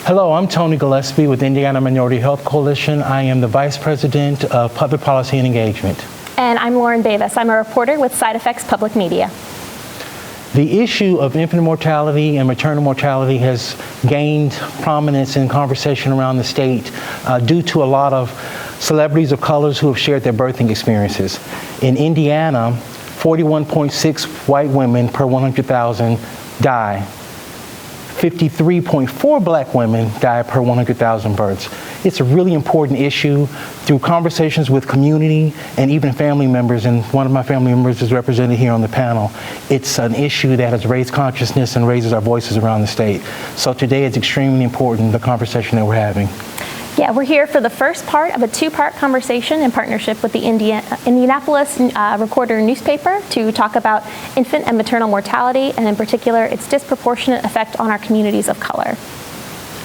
Hello, I'm Tony Gillespie with Indiana Minority Health Coalition. I am the Vice President of Public Policy and Engagement. And I'm Lauren Davis. I'm a reporter with Side Effects Public Media. The issue of infant mortality and maternal mortality has gained prominence in conversation around the state due to a lot of celebrities of colors who have shared their birthing experiences. In Indiana, 41.6 white women per 100,000 die. 53.4 black women die per 100,000 births. It's a really important issue. Through conversations with community and even family members, and one of my family members is represented here on the panel, it's an issue that has raised consciousness and raises our voices around the state. So today it's extremely important, the conversation that we're having. Yeah, we're here for the first part of a two-part conversation in partnership with the Indianapolis Recorder newspaper to talk about infant and maternal mortality, and in particular, its disproportionate effect on our communities of color.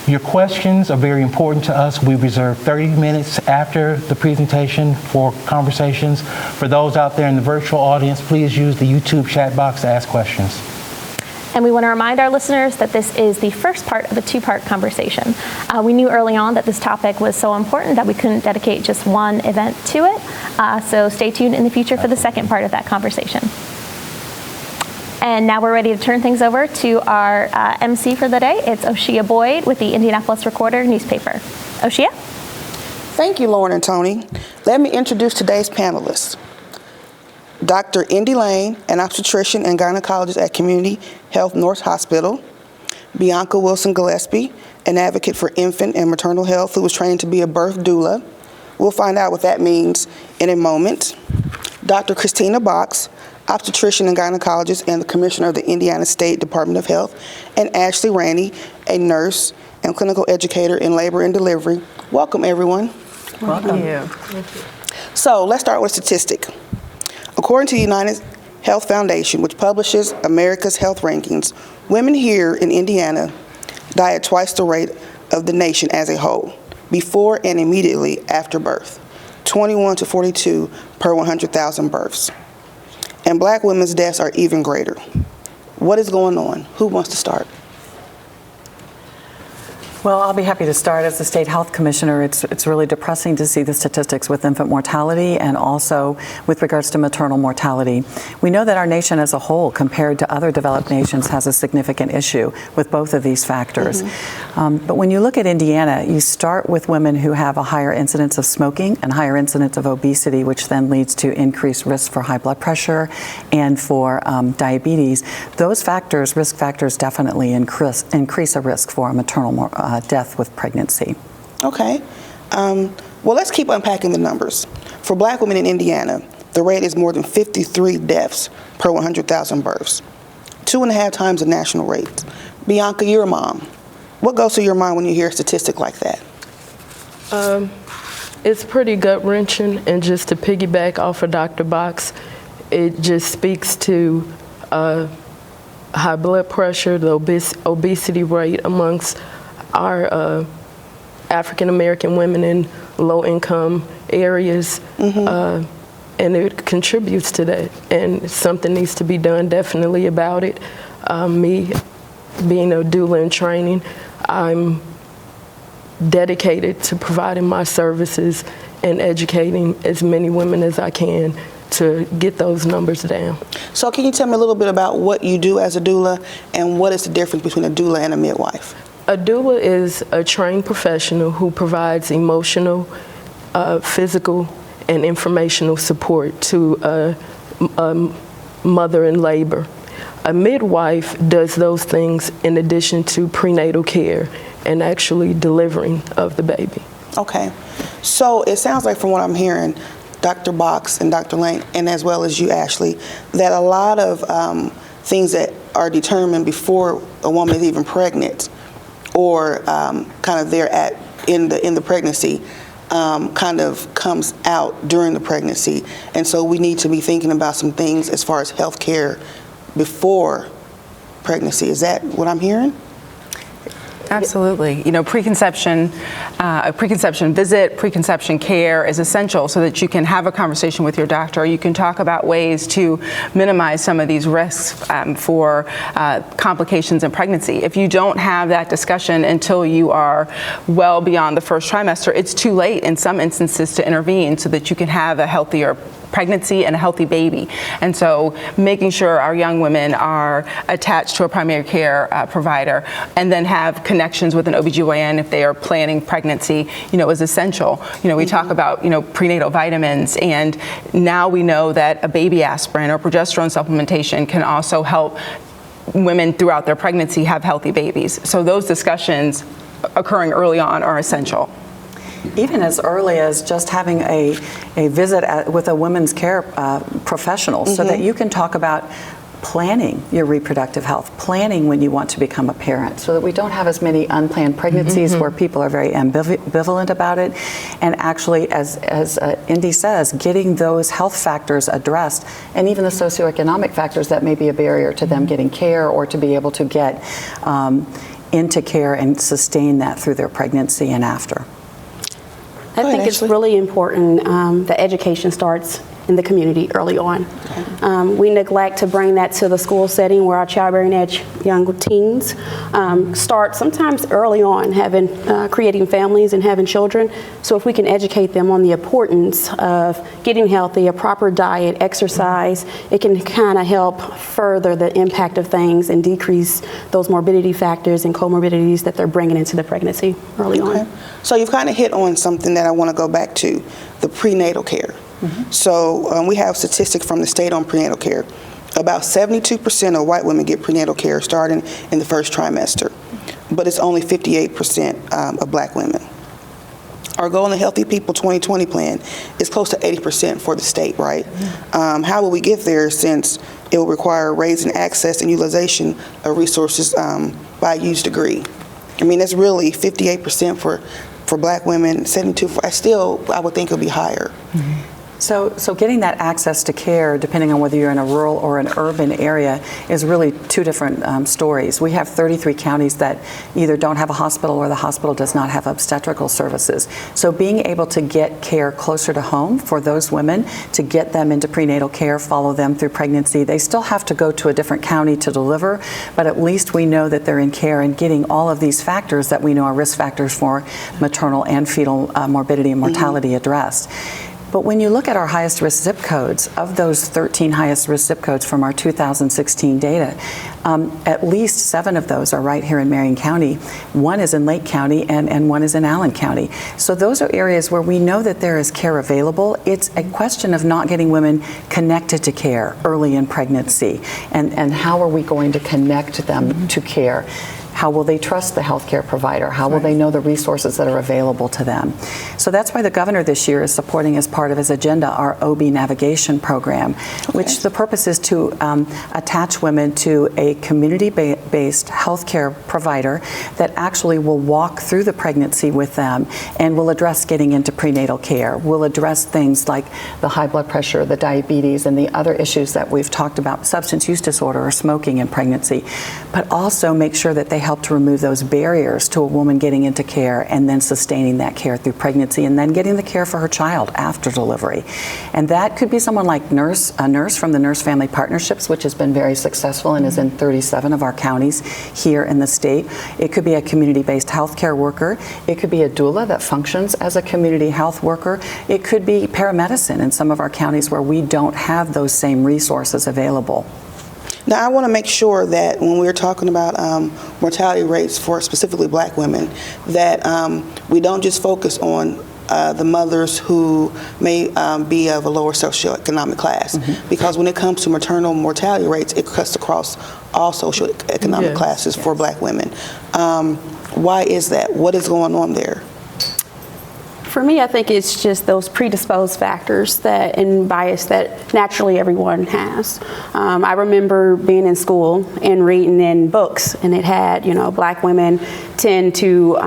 Your questions are very important to us. We reserve 30 minutes after the presentation for conversations. For those out there in the virtual audience, please use the YouTube chat box to ask questions. And we want to remind our listeners that this is the first part of a two-part conversation. We knew early on that this topic was so important that we couldn't dedicate just one event to it. So stay tuned in the future for the second part of that conversation. And now we're ready to turn things over to our MC for the day. It's Oshia Boyd with the Indianapolis Recorder newspaper. Oshia? Thank you, Lauren and Tony. Let me introduce today's panelists. Dr. Indy Lane, an obstetrician and gynecologist at Community Health North Hospital. Bianca Wilson Gillespie, an advocate for infant and maternal health who was trained to be a birth doula. We'll find out what that means in a moment. Dr. Christina Box, obstetrician and gynecologist and the commissioner of the Indiana State Department of Health. And Ashley Rainey, a nurse and clinical educator in labor and delivery. Welcome, everyone. Welcome. Thank you. So let's start with a statistic. According to the United Health Foundation, which publishes America's health rankings, women here in Indiana die at twice the rate of the nation as a whole, before and immediately after birth, 21 to 42 per 100,000 births. And black women's deaths are even greater. What is going on? Who wants to start? Well, I'll be happy to start. As the state health commissioner, it's really depressing to see the statistics with infant mortality and also with regards to maternal mortality. We know that our nation as a whole, compared to other developed nations, has a significant issue with both of these factors. But when you look at Indiana, you start with women who have a higher incidence of smoking and higher incidence of obesity, which then leads to increased risk for high blood pressure and for diabetes. Those factors, risk factors, definitely increase a risk for a maternal death with pregnancy. Okay. Well, let's keep unpacking the numbers. For black women in Indiana, the rate is more than 53 deaths per 100,000 births, 2.5 times the national rate. Bianca, you're a mom. What goes through your mind when you hear a statistic like that? It's pretty gut-wrenching, and just to piggyback off of Dr. Box, it just speaks to high blood pressure, the obesity rate amongst our African-American women in low-income areas, and it contributes to that, and something needs to be done definitely about it. Me being a doula in training, I'm dedicated to providing my services and educating as many women as I can to get those numbers down. So can you tell me a little bit about what you do as a doula, and what is the difference between a doula and a midwife? A doula is a trained professional who provides emotional, physical, and informational support to a mother in labor. A midwife does those things in addition to prenatal care and actually delivering of the baby. Okay. So it sounds like, from what I'm hearing, Dr. Box and Dr. Lane, and as well as you, Ashley, that a lot of things that are determined before a woman is even pregnant, or kind of there in the pregnancy, kind of comes out during the pregnancy. And so we need to be thinking about some things as far as health care before pregnancy. Is that what I'm hearing? Absolutely. You know, preconception visit, preconception care is essential so that you can have a conversation with your doctor. You can talk about ways to minimize some of these risks for complications in pregnancy. If you don't have that discussion until you are well beyond the first trimester, it's too late in some instances to intervene so that you can have a healthier pregnancy and a healthy baby. And so making sure our young women are attached to a primary care provider and then have connections with an OBGYN if they are planning pregnancy, is essential. We talk about, prenatal vitamins, and now we know that a baby aspirin or progesterone supplementation can also help women throughout their pregnancy have healthy babies. So those discussions occurring early on are essential. Even as early as just having a visit with a women's care professional so that you can talk about planning your reproductive health, planning when you want to become a parent, so that we don't have as many unplanned pregnancies where people are very ambivalent about it. And actually, as Indy says, getting those health factors addressed, and even the socioeconomic factors that may be a barrier to them getting care or to be able to get into care and sustain that through their pregnancy and after. I think it's really important that education starts in the community early on. We neglect to bring that to the school setting where our childbearing age young teens start sometimes early on creating families and having children. So if we can educate them on the importance of getting healthy, a proper diet, exercise, it can kind of help further the impact of things and decrease those morbidity factors and comorbidities that they're bringing into the pregnancy early on. So you've kind of hit on something that I want to go back to, the prenatal care. So we have statistics from the state on prenatal care. About 72% of white women get prenatal care starting in the first trimester, but it's only 58% of black women. Our goal in the Healthy People 2020 plan is close to 80% for the state, right? How will we get there, since it will require raising access and utilization of resources by a huge degree? I mean, that's really 58% for black women, 72 for, I would think it would be higher. So getting that access to care, depending on whether you're in a rural or an urban area, is really two different stories. We have 33 counties that either don't have a hospital or the hospital does not have obstetrical services. So being able to get care closer to home for those women, to get them into prenatal care, follow them through pregnancy, they still have to go to a different county to deliver, but at least we know that they're in care and getting all of these factors that we know are risk factors for maternal and fetal morbidity and mortality addressed. But when you look at our highest risk zip codes, of those 13 highest risk zip codes from our 2016 data, at least 7 of those are right here in Marion County. 1 is in Lake County and 1 is in Allen County. So those are areas where we know that there is care available. It's a question of not getting women connected to care early in pregnancy. And how are we going to connect them to care? How will they trust the healthcare provider? How will they know the resources that are available to them? So that's why the governor this year is supporting, as part of his agenda, our OB navigation program, which the purpose is to attach women to a community-based healthcare provider that actually will walk through the pregnancy with them and will address getting into prenatal care, will address things like the high blood pressure, the diabetes, and the other issues that we've talked about, substance use disorder or smoking in pregnancy, but also make sure that they help to remove those barriers to a woman getting into care and then sustaining that care through pregnancy and then getting the care for her child after delivery. And that could be someone like a nurse from the Nurse Family Partnerships, which has been very successful and is in 37 of our counties here in the state. It could be a community-based healthcare worker. It could be a doula that functions as a community health worker. It could be paramedicine in some of our counties where we don't have those same resources available. Now, I want to make sure that when we're talking about mortality rates for specifically black women, that we don't just focus on the mothers who may be of a lower socioeconomic class, because when it comes to maternal mortality rates, it cuts across all socioeconomic classes for black women. Why is that? What is going on there? For me, I think it's just those predisposed factors and bias that naturally everyone has. I remember being in school and reading in books, and it had, black women tend to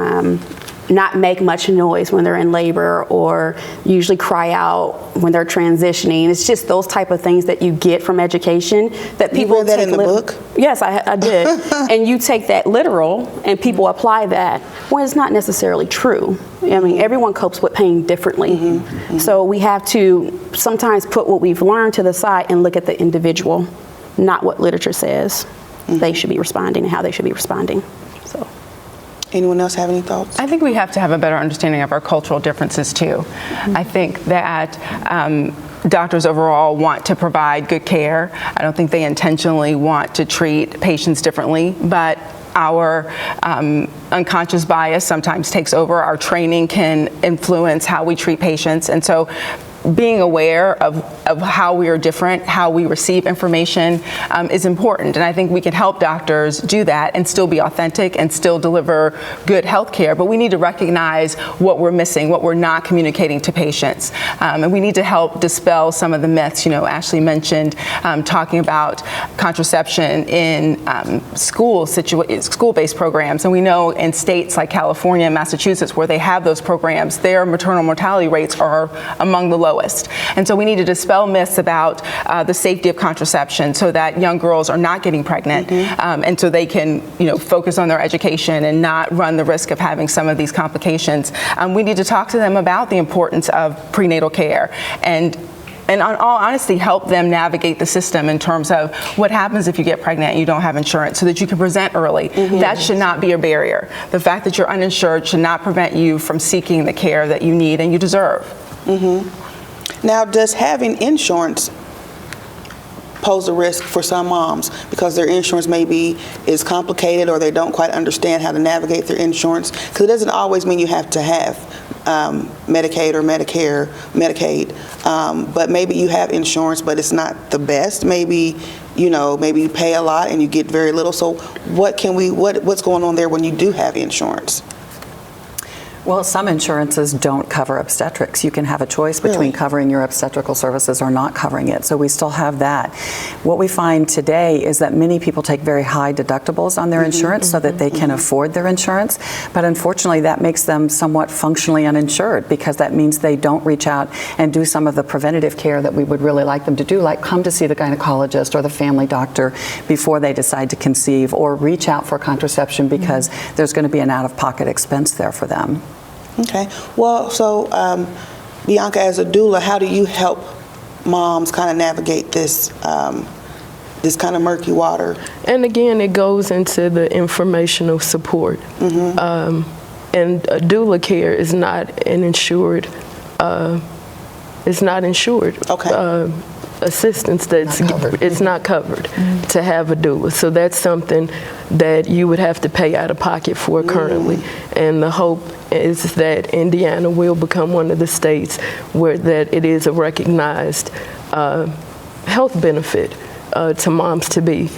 not make much noise when they're in labor, or usually cry out when they're transitioning. It's just those type of things that you get from education that people read that take in the book? Yes, I did. And you take that literal and people apply that when it's not necessarily true. I mean, everyone copes with pain differently. So we have to sometimes put what we've learned to the side and look at the individual, not what literature says they should be responding and how they should be responding. So. Anyone else have any thoughts? I think we have to have a better understanding of our cultural differences too. I think that doctors overall want to provide good care. I don't think they intentionally want to treat patients differently, but our unconscious bias sometimes takes over. Our training can influence how we treat patients, and so being aware of how we are different, how we receive information is important. And I think we can help doctors do that and still be authentic and still deliver good health care. But we need to recognize what we're missing, what we're not communicating to patients. And we need to help dispel some of the myths. You know, Ashley mentioned talking about contraception in school-based programs. And we know in states like California and Massachusetts where they have those programs, their maternal mortality rates are among the lowest. And so we need to dispel myths about the safety of contraception so that young girls are not getting pregnant, and so they can, you know, focus on their education and not run the risk of having some of these complications. We need to talk to them about the importance of prenatal care and in all honesty, help them navigate the system in terms of what happens if you get pregnant and you don't have insurance so that you can present early. That should not be a barrier. The fact that you're uninsured should not prevent you from seeking the care that you need and you deserve. Now, does having insurance pose a risk for some moms because their insurance maybe is complicated or they don't quite understand how to navigate their insurance? Because it doesn't always mean you have to have Medicaid or Medicaid, but maybe you have insurance, but it's not the best. Maybe, you know, maybe you pay a lot and you get very little. So what's going on there when you do have insurance? Well, some insurances don't cover obstetrics. You can have a choice between covering your obstetrical services or not covering it. So we still have that. What we find today is that many people take very high deductibles on their insurance so that they can afford their insurance. But unfortunately, that makes them somewhat functionally uninsured because that means they don't reach out and do some of the preventative care that we would really like them to do, like come to see the gynecologist or the family doctor before they decide to conceive, or reach out for contraception because there's going to be an out-of-pocket expense there for them. Okay. Well, so Bianca, as a doula, how do you help moms kind of navigate this this kind of murky water? And again, it goes into the informational support. And a doula care is not an insured. It's not insured. Okay. Assistance it's not covered to have a doula. So that's something that you would have to pay out of pocket for currently. And the hope is that Indiana will become one of the states where that it is a recognized health benefit to moms to be.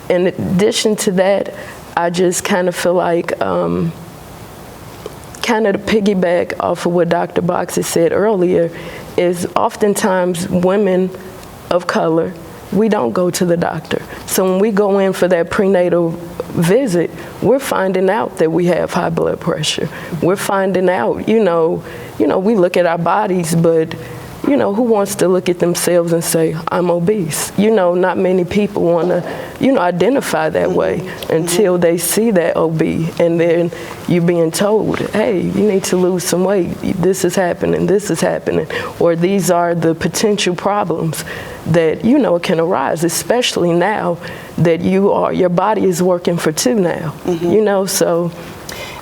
In addition to that, I just kind of feel like kind of to piggyback off of what Dr. Boxer said earlier, is oftentimes women of color, we don't go to the doctor. So when we go in for that prenatal visit, we're finding out that we have high blood pressure. We're finding out, you know, we look at our bodies, but you know, who wants to look at themselves and say, I'm obese? You know, not many people want to, you know, identify that way until they see that OB, and then you're being told, hey, you need to lose some weight. This is happening, or these are the potential problems that, you know, can arise, especially now that your body is working for two now, you know, so.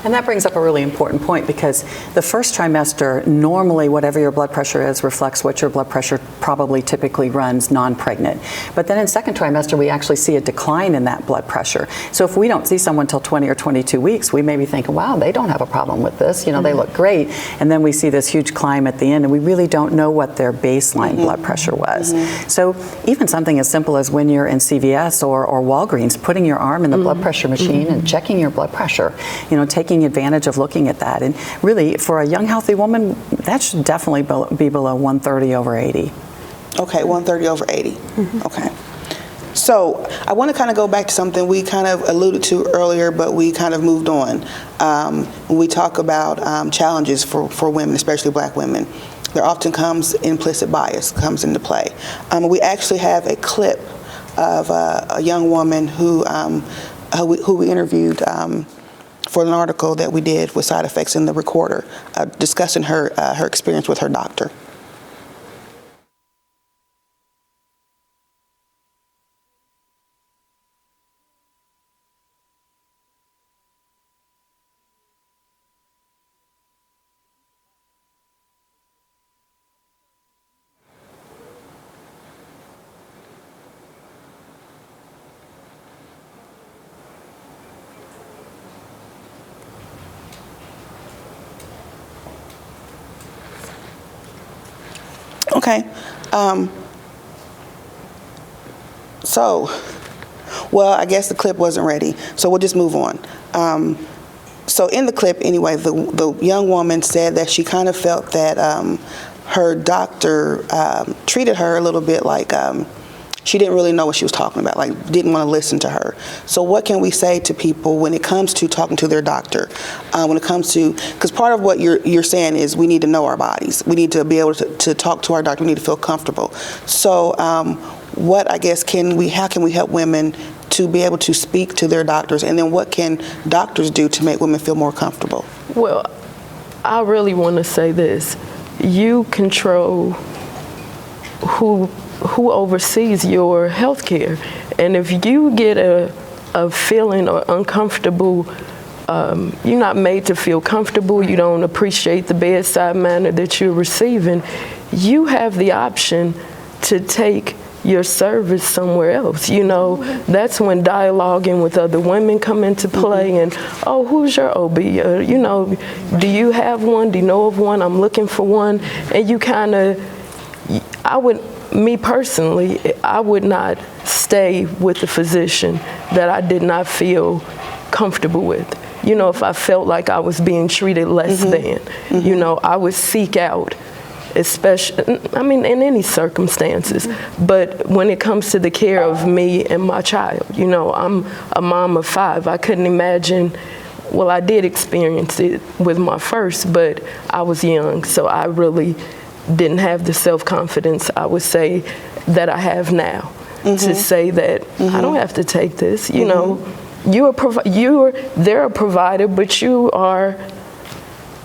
And that brings up a really important point, because the first trimester, normally whatever your blood pressure is reflects what your blood pressure probably typically runs non-pregnant. But then in second trimester, we actually see a decline in that blood pressure. So if we don't see someone till 20 or 22 weeks, we may be thinking, wow, they don't have a problem with this. You know, they look great. And then we see this huge climb at the end, and we really don't know what their baseline blood pressure was. So even something as simple as when you're in CVS or Walgreens, putting your arm in the blood pressure machine and checking your blood pressure, you know, taking advantage of looking at that. And really, for a young, healthy woman, that should definitely be below 130/80. Okay, 130/80. Okay. So I want to kind of go back to something we kind of alluded to earlier, but we kind of moved on. When we talk about challenges for women, especially Black women, there often comes implicit bias comes into play. We actually have a clip of a young woman who we interviewed for an article that we did with Side Effects in the Recorder, discussing her experience with her doctor. Okay. Well, I guess the clip wasn't ready, so we'll just move on. So in the clip, anyway, the young woman said that she kind of felt that her doctor treated her a little bit like she didn't really know what she was talking about, like didn't want to listen to her. So what can we say to people when it comes to talking to their doctor? When it comes to, because part of what you're saying is we need to know our bodies. We need to be able to talk to our doctor. We need to feel comfortable. So what, I guess, how can we help women to be able to speak to their doctors? And then what can doctors do to make women feel more comfortable? Well, I really want to say this. You control who oversees your health care. And if you get a feeling or uncomfortable, you're not made to feel comfortable, you don't appreciate the bedside manner that you're receiving, you have the option to take your service somewhere else. You know, that's when dialoguing with other women come into play, and, oh, who's your OB? You know, do you have one? Do you know of one? I'm looking for one. And you kind of, me personally, I would not stay with a physician that I did not feel comfortable with. You know, if I felt like I was being treated less than, you know, I would seek out, especially, I mean, in any circumstances. But when it comes to the care of me and my child, you know, I'm a mom of 5. I couldn't imagine, well, I did experience it with my first, but I was young, so I really didn't have the self-confidence, I would say, that I have now to say that I don't have to take this. You know, they're a provider, but you are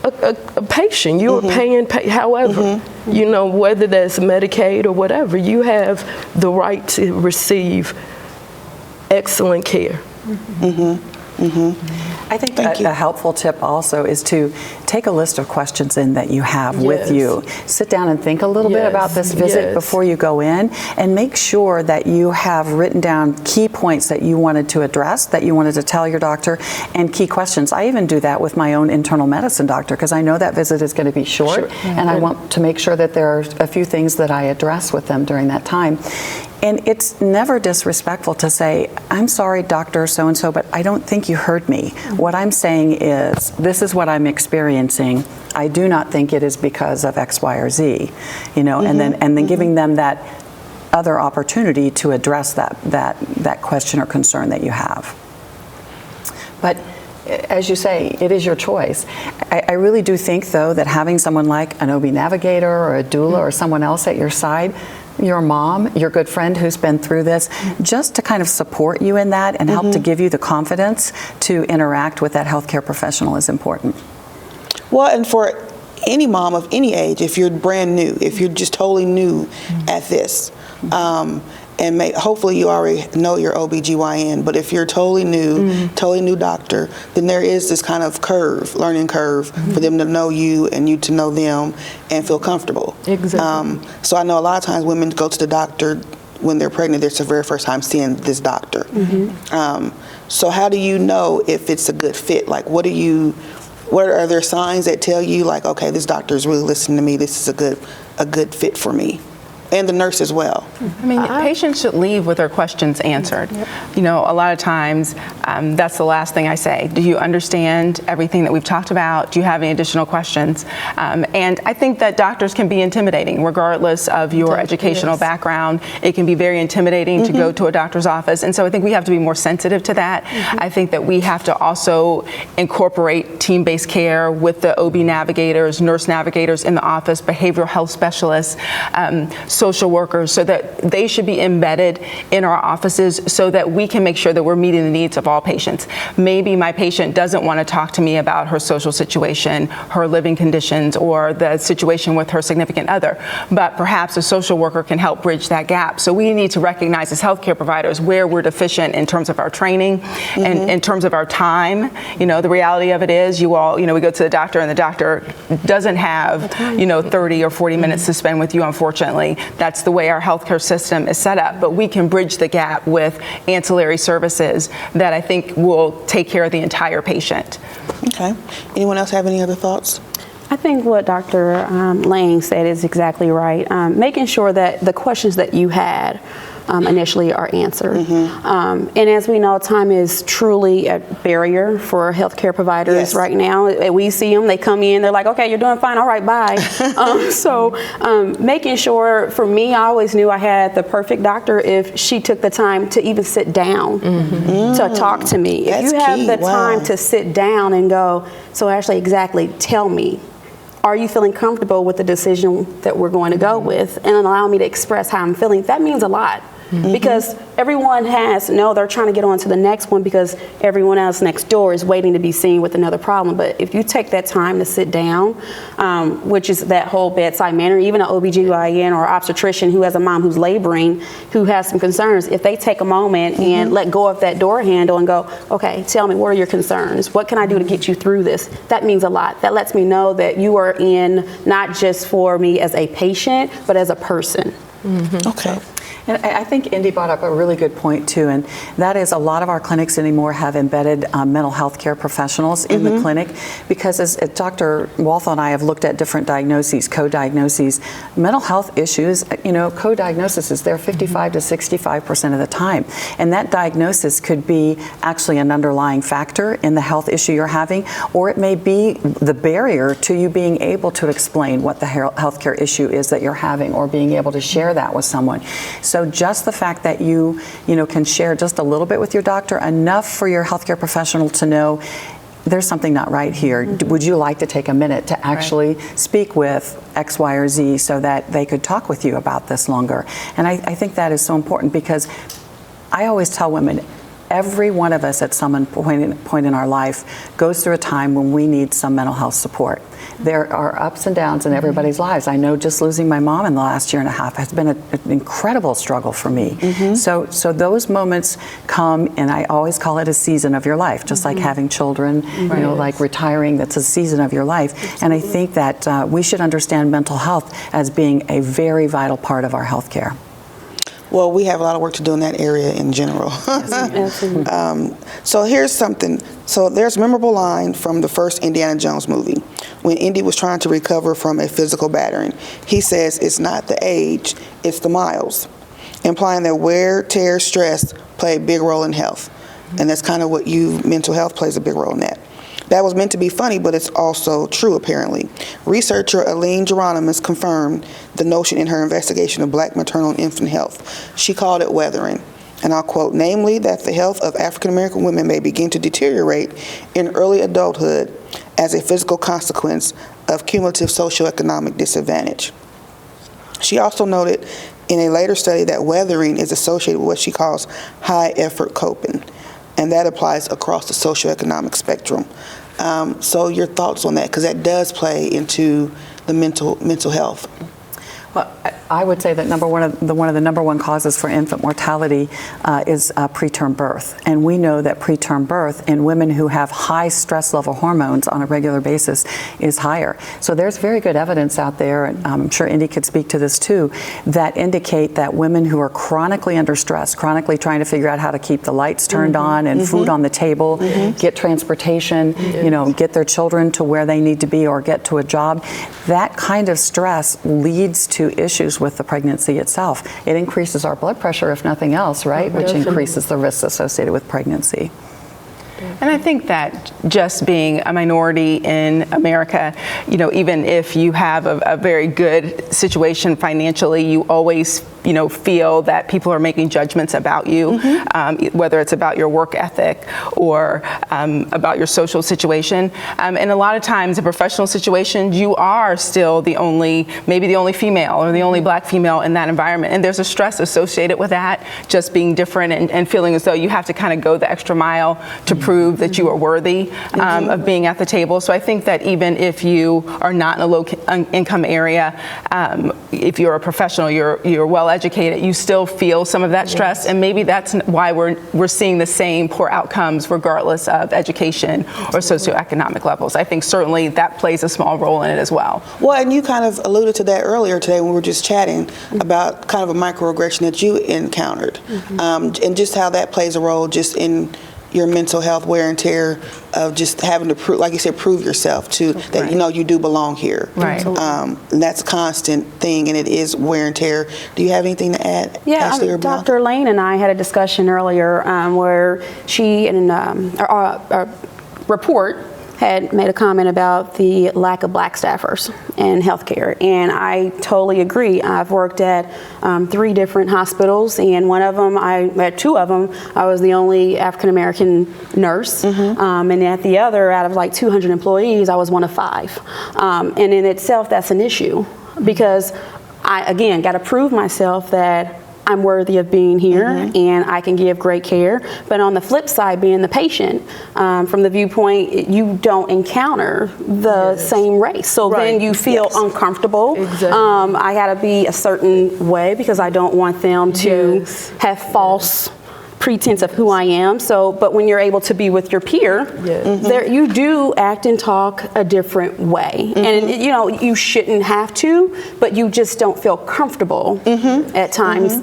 a patient. You are paying. However, you know, whether that's Medicaid or whatever, you have the right to receive excellent care. I think a helpful tip also is to take a list of questions in that you have with you. Sit down and think a little bit about this visit before you go in, and make sure that you have written down key points that you wanted to address, that you wanted to tell your doctor, and key questions. I even do that with my own internal medicine doctor, because I know that visit is going to be short, and I want to make sure that there are a few things that I address with them during that time. And it's never disrespectful to say, I'm sorry, Dr. So-and-so, but I don't think you heard me. What I'm saying is, this is what I'm experiencing. I do not think it is because of X, Y, or Z. You know, and then giving them that other opportunity to address that question or concern that you have. But as you say, it is your choice. I really do think, though, that having someone like an OB navigator or a doula or someone else at your side, your mom, your good friend who's been through this, just to kind of support you in that and help to give you the confidence to interact with that healthcare professional is important. Well, and for any mom of any age, if you're brand new, if you're just totally new at this, and hopefully you already know your OBGYN, but if you're totally new doctor, then there is this kind of learning curve for them to know you and you to know them and feel comfortable. Exactly. So I know a lot of times women go to the doctor when they're pregnant. It's their very first time seeing this doctor. So how do you know if it's a good fit? Like, what are there signs that tell you, like, okay, this doctor is really listening to me, this is a good fit for me? and the nurse as well. I mean, patients should leave with their questions answered. You know, a lot of times, that's the last thing I say. Do you understand everything that we've talked about? Do you have any additional questions? And I think that doctors can be intimidating, regardless of your educational background. It can be very intimidating to go to a doctor's office. And so I think we have to be more sensitive to that. I think that we have to also incorporate team-based care with the OB navigators, nurse navigators in the office, behavioral health specialists, social workers, so that they should be embedded in our offices so that we can make sure that we're meeting the needs of all patients. Maybe my patient doesn't want to talk to me about her social situation, her living conditions, or the situation with her significant other, but perhaps a social worker can help bridge that gap. So we need to recognize as healthcare providers where we're deficient in terms of our training and in terms of our time. You know, the reality of it is you all, you know, we go to the doctor and the doctor doesn't have, you know, 30 or 40 minutes to spend with you, unfortunately. That's the way our healthcare system is set up, but we can bridge the gap with ancillary services that I think will take care of the entire patient. Okay. Anyone else have any other thoughts? I think what Dr. Lang said is exactly right. Making sure that the questions that you had initially are answered. And as we know, time is truly a barrier for healthcare providers right now. We see them, they come in, they're like, okay, you're doing fine, all right, bye. So making sure, for me, I always knew I had the perfect doctor if she took the time to even sit down to talk to me. That's if you have key. the Wow. time to sit down and go, so Ashley, exactly, tell me, are you feeling comfortable with the decision that we're going to go with, and allow me to express how I'm feeling? That means a lot. Because everyone they're trying to get on to the next one because everyone else next door is waiting to be seen with another problem. But if you take that time to sit down, which is that whole bedside manner, even an OBGYN or obstetrician who has a mom who's laboring, who has some concerns, if they take a moment and let go of that door handle and go, okay, tell me, what are your concerns? What can I do to get you through this? That means a lot. That lets me know that you are in not just for me as a patient, but as a person. Okay. And I think Indy brought up a really good point too, and that is a lot of our clinics anymore have embedded mental health care professionals in the clinic, because as Dr. Walthall and I have looked at different diagnoses, co-diagnoses, mental health issues, you know, co-diagnosis is there 55 to 65% of the time. And that diagnosis could be actually an underlying factor in the health issue you're having, or it may be the barrier to you being able to explain what the healthcare issue is that you're having, or being able to share that with someone. So just the fact that you can share just a little bit with your doctor, enough for your healthcare professional to know there's something not right here. Would you like to take a minute to actually speak with X, Y, or Z so that they could talk with you about this longer? And I think that is so important, because I always tell women, every one of us at some point in our life goes through a time when we need some mental health support. There are ups and downs in everybody's lives. I know just losing my mom in the last year and a half has been an incredible struggle for me. So those moments come, and I always call it a season of your life, just like having children, you know, like retiring, that's a season of your life. And I think that we should understand mental health as being a very vital part of our health care. Well, we have a lot of work to do in that area in general. So here's something. So there's a memorable line from the first Indiana Jones movie when Indy was trying to recover from a physical battering. He says, it's not the age, it's the miles, implying that wear, tear, stress play a big role in health. And that's kind of what mental health plays a big role in that. That was meant to be funny, but it's also true, apparently. Researcher Aline Geronimus confirmed the notion in her investigation of Black maternal and infant health. She called it weathering, and I'll quote, namely that the health of African American women may begin to deteriorate in early adulthood as a physical consequence of cumulative socioeconomic disadvantage. She also noted in a later study that weathering is associated with what she calls high effort coping, and that applies across the socioeconomic spectrum. So your thoughts on that, because that does play into the mental health. Well, I would say that one of the number one causes for infant mortality is preterm birth. And we know that preterm birth in women who have high stress level hormones on a regular basis is higher. So there's very good evidence out there, and I'm sure Indy could speak to this too, that indicate that women who are chronically under stress, chronically trying to figure out how to keep the lights turned on and food on the table, get transportation, get their children to where they need to be or get to a job, that kind of stress leads to to issues with the pregnancy itself. It increases our blood pressure, if nothing else, right? Which increases the risks associated with pregnancy. And I think that just being a minority in America, you know, even if you have a very good situation financially, you always, you know, feel that people are making judgments about you, whether it's about your work ethic or about your social situation. And a lot of times in professional situations, you are still maybe the only female or the only black female in that environment. And there's a stress associated with that, just being different and feeling as though you have to kind of go the extra mile to prove that you are worthy of being at the table. So I think that even if you are not in a low income area, if you're a professional, you're well educated, you still feel some of that stress, and maybe that's why we're seeing the same poor outcomes regardless of education or socioeconomic levels. I think certainly that plays a small role in it as well. Well, and you kind of alluded to that earlier today when we were just chatting about kind of a microaggression that you encountered, and just how that plays a role just in your mental health wear and tear of just having to prove, like you said, prove yourself to that you know you do belong here. Right. And that's a constant thing, and it is wear and tear. Do you have anything to add? Yeah, Ashley or Bill? Dr. Lane and I had a discussion earlier where she, in a report, had made a comment about the lack of black staffers in healthcare, and I totally agree. I've worked at 3 different hospitals, and at 2 of them, I was the only African-American nurse, and at the other, out of like 200 employees, I was one of 5. And in itself, that's an issue, because I, again, got to prove myself that I'm worthy of being here and I can give great care. But on the flip side, being the patient, from the viewpoint, you don't encounter the same race. So then you feel uncomfortable. Exactly. I got to be a certain way because I don't want them to have false pretense of who I am. So, but when you're able to be with your peer, there you do act and talk a different way. And you know, you shouldn't have to, but you just don't feel comfortable at times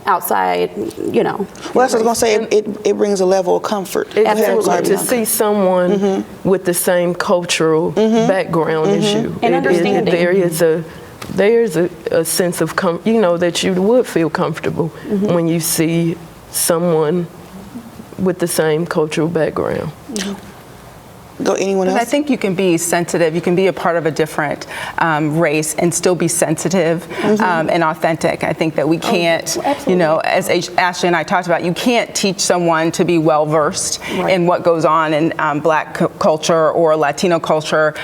outside, you know. Well, that's what I was going to say. It brings a level of comfort. Absolutely. To see someone with the same cultural background as you. And understanding. There's a sense of, you know, that you would feel comfortable when you see someone with the same cultural background. Go anyone else? I think you can be sensitive. You can be a part of a different race and still be sensitive and authentic. I think that we can't, you know, as Ashley and I talked about, you can't teach someone to be well versed in what goes on in black culture or Latino culture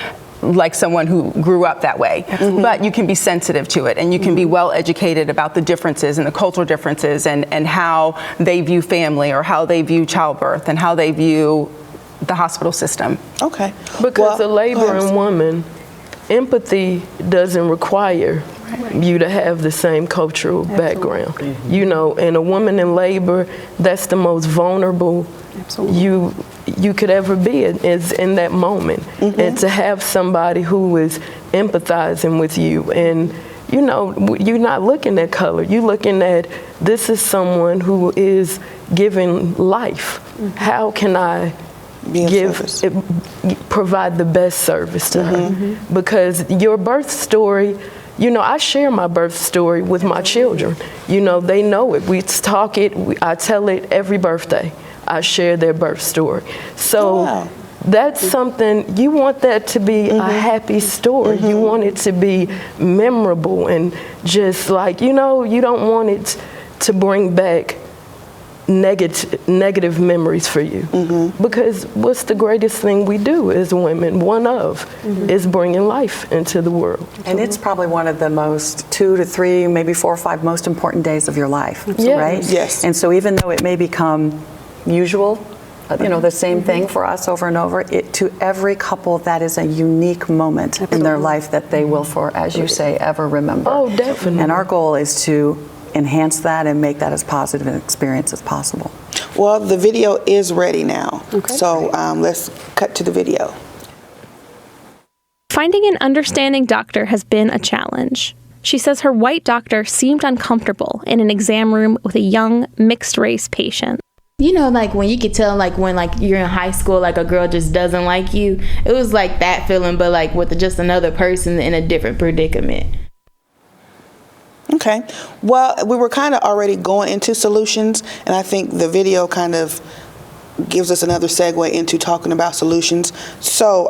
like someone who grew up that way. But you can be sensitive to it, and you can be well educated about the differences and the cultural differences and how they view family or how they view childbirth and how they view the hospital system. Okay. Because a laboring woman, empathy doesn't require you to have the same cultural background. You know, and a woman in labor, that's the most vulnerable you could ever be is in that moment. And to have somebody who is empathizing with you, and you know, you're not looking at color, you're looking at, this is someone who is giving life. How can I provide the best service to her? Because your birth story, you know, I share my birth story with my children. You know, they know it. We talk it, I tell it every birthday. I share their birth story. So that's something, you want that to be a happy story. You want it to be memorable and just like, you know, you don't want it to bring back negative memories for you. Because what's the greatest thing we do as women, is bringing life into the world. And it's probably one of the most 2 to 3, maybe 4 or 5 most important days of your life, right? Yes. And so even though it may become usual, you know, the same thing for us over and over, to every couple that is a unique moment in their life that they will, for, as you say, ever remember. Oh, definitely. And our goal is to enhance that and make that as positive an experience as possible. Well, the video is ready now. So let's cut to the video. Finding an understanding doctor has been a challenge. She says her white doctor seemed uncomfortable in an exam room with a young, mixed-race patient. You know, like when you could tell, like when like you're in high school, like a girl just doesn't like you. It was like that feeling, but like with just another person in a different predicament. Okay. Well, we were kind of already going into solutions, and I think the video kind of gives us another segue into talking about solutions. So,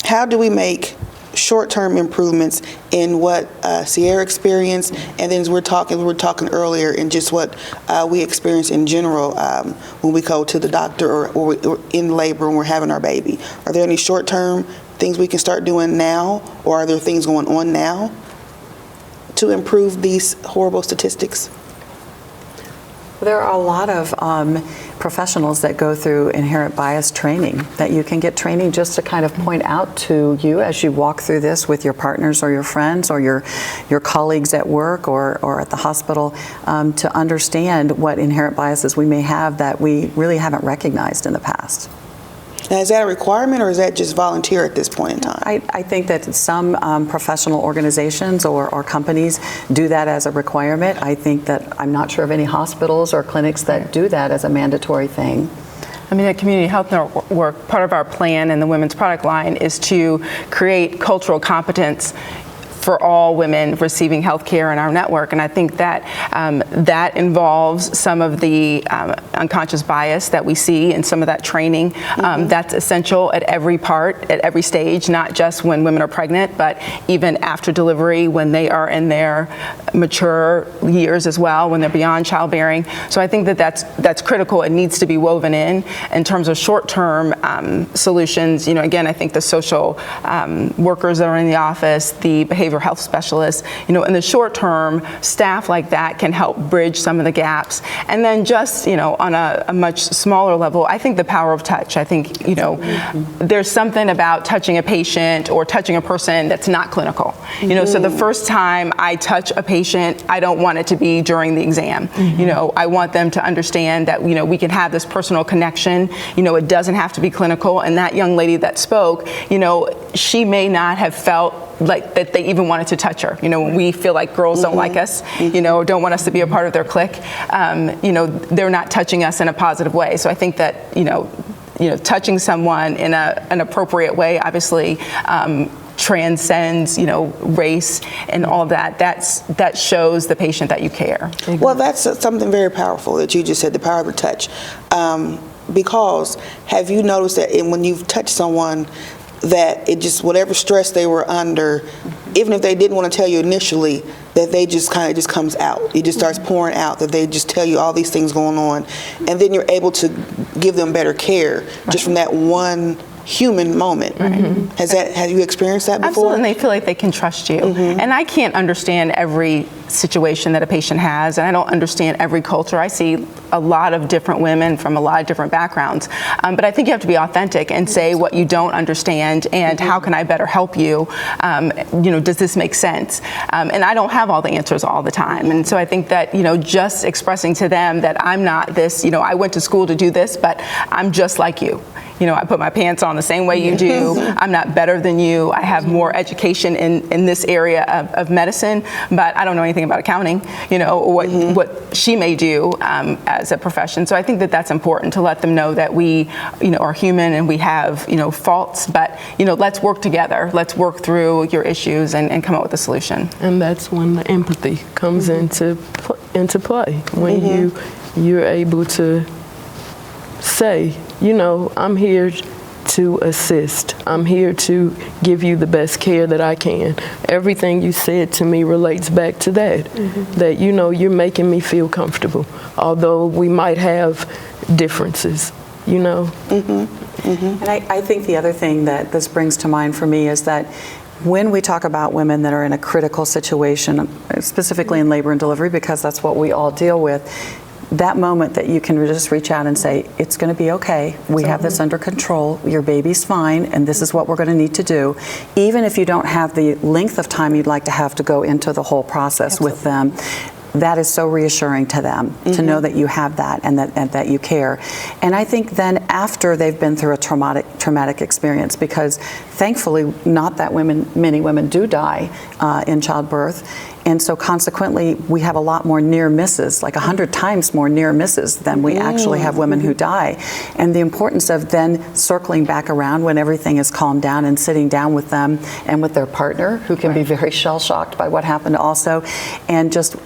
how do we make short-term improvements in what Sierra experienced, and then we were talking earlier in just what we experience in general when we go to the doctor or we're in labor and we're having our baby? Are there any short-term things we can start doing now, or are there things going on now to improve these horrible statistics? There are a lot of professionals that go through inherent bias training, that you can get training just to kind of point out to you as you walk through this with your partners or your friends or your colleagues at work or at the hospital, to understand what inherent biases we may have that we really haven't recognized in the past. Now, is that a requirement, or is that just volunteer at this point in time? I think that some professional organizations or companies do that as a requirement. I think that I'm not sure of any hospitals or clinics that do that as a mandatory thing. I mean, at Community Health Network, part of our plan in the women's product line is to create cultural competence for all women receiving health care in our network. And I think that that involves some of the unconscious bias that we see and some of that training. That's essential at every part, at every stage, not just when women are pregnant, but even after delivery, when they are in their mature years as well, when they're beyond childbearing. So I think that that's critical. It needs to be woven in terms of short-term solutions. You know, again, I think the social workers that are in the office, the behavioral health specialists, you know, in the short term, staff like that can help bridge some of the gaps. And then just, you know, on a much smaller level, I think the power of touch. I think, you know, there's something about touching a patient or touching a person that's not clinical. You know, so the first time I touch a patient, I don't want it to be during the exam. You know, I want them to understand that, you know, we can have this personal connection. You know, it doesn't have to be clinical. And that young lady that spoke, you know, she may not have felt like that they even wanted to touch her. You know, when we feel like girls don't like us, you know, don't want us to be a part of their clique, you know, they're not touching us in a positive way. So I think that, you know, touching someone in an appropriate way, obviously, transcends, you know, race and all of that. That shows the patient that you care. Well, that's something very powerful that you just said, the power of the touch. Because have you noticed that when you've touched someone, that it just, whatever stress they were under, even if they didn't want to tell you initially, that they just kind of just comes out. It just starts pouring out, that they just tell you all these things going on. And then you're able to give them better care just from that one human moment. Have you experienced that before? Absolutely, and they feel like they can trust you. And I can't understand every situation that a patient has, and I don't understand every culture. I see a lot of different women from a lot of different backgrounds, but I think you have to be authentic and say what you don't understand and how can I better help you. You know, does this make sense? And I don't have all the answers all the time, and so I think that, you know, just expressing to them that I'm not this, you know, I went to school to do this, but I'm just like you. You know, I put my pants on the same way you do. I'm not better than you. I have more education in this area of medicine, but I don't know anything about accounting, you know, or what she may do as a profession. So I think that that's important to let them know that we, you know, are human and we have, you know, faults, but, you know, let's work together. Let's work through your issues and come up with a solution. And that's when the empathy comes into play, when you're able to say, you know, I'm here to assist. I'm here to give you the best care that I can. Everything you said to me relates back to that, that, you know, you're making me feel comfortable, although we might have differences, you know. And I think the other thing that this brings to mind for me is that when we talk about women that are in a critical situation, specifically in labor and delivery, because that's what we all deal with, that moment that you can just reach out and say, it's going to be okay, we have this under control, your baby's fine, and this is what we're going to need to do, even if you don't have the length of time you'd like to have to go into the whole process with them. that is so reassuring to them to know that you have that and that you care. And I think then after they've been through a traumatic experience, because thankfully not that many women do die in childbirth, and so consequently we have a lot more near misses, like 100 times more near misses than we actually have women who die. And the importance of then circling back around when everything is calmed down and sitting down with them and with their partner, who can be very shell-shocked by what happened also, and just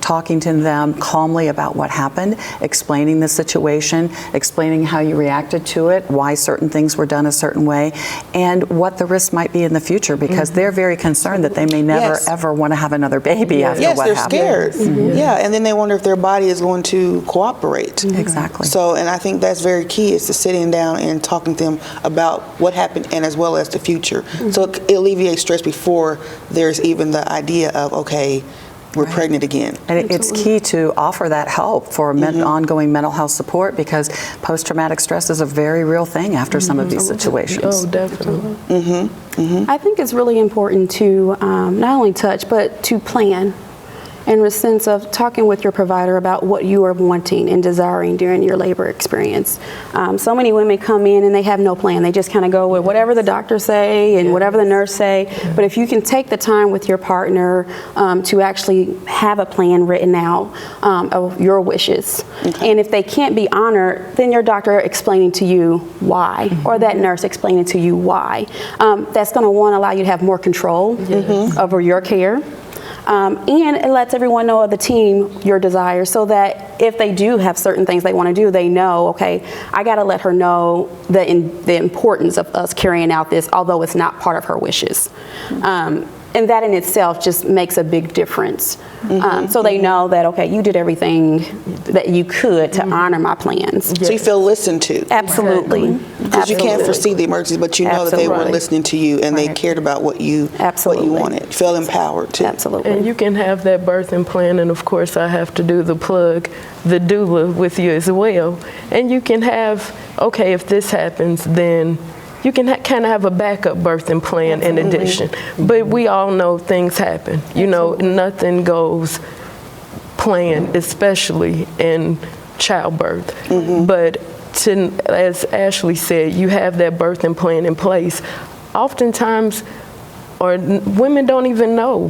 talking to them calmly about what happened, explaining the situation, explaining how you reacted to it, why certain things were done a certain way, and what the risks might be in the future, because they're very concerned that they may never ever want to have another baby after what happened. Yes, they're scared. Yeah, and then they wonder if their body is going to cooperate. Exactly. So, and I think that's very key, is to sitting down and talking to them about what happened and as well as the future. So it alleviates stress before there's even the idea of, okay, we're pregnant again. And it's key to offer that help for ongoing mental health support, because post-traumatic stress is a very real thing after some of these situations. Oh, definitely. I think it's really important to not only touch, but to plan, in the sense of talking with your provider about what you are wanting and desiring during your labor experience. So many women come in and they have no plan. They just kind of go with whatever the doctor say and whatever the nurse say. But if you can take the time with your partner to actually have a plan written out of your wishes, and if they can't be honored, then your doctor explaining to you why, or that nurse explaining to you why. That's going to, one, allow you to have more control over your care. And it lets everyone know of the team your desires, so that if they do have certain things they want to do, they know, okay, I got to let her know the importance of us carrying out this, although it's not part of her wishes. And that in itself just makes a big difference. So they know that, okay, you did everything that you could to honor my plans. So you feel listened to. Absolutely. Because you can't foresee the emergencies, but you know that they were listening to you and they cared about what you wanted. You feel empowered too. Absolutely. And you can have that birthing plan, and of course I have to do the plug, the doula with you as well. And you can have, okay, if this happens, then you can kind of have a backup birthing plan in addition. But we all know things happen. You know, nothing goes planned, especially in childbirth. But as Ashley said, you have that birthing plan in place. Oftentimes, or women don't even know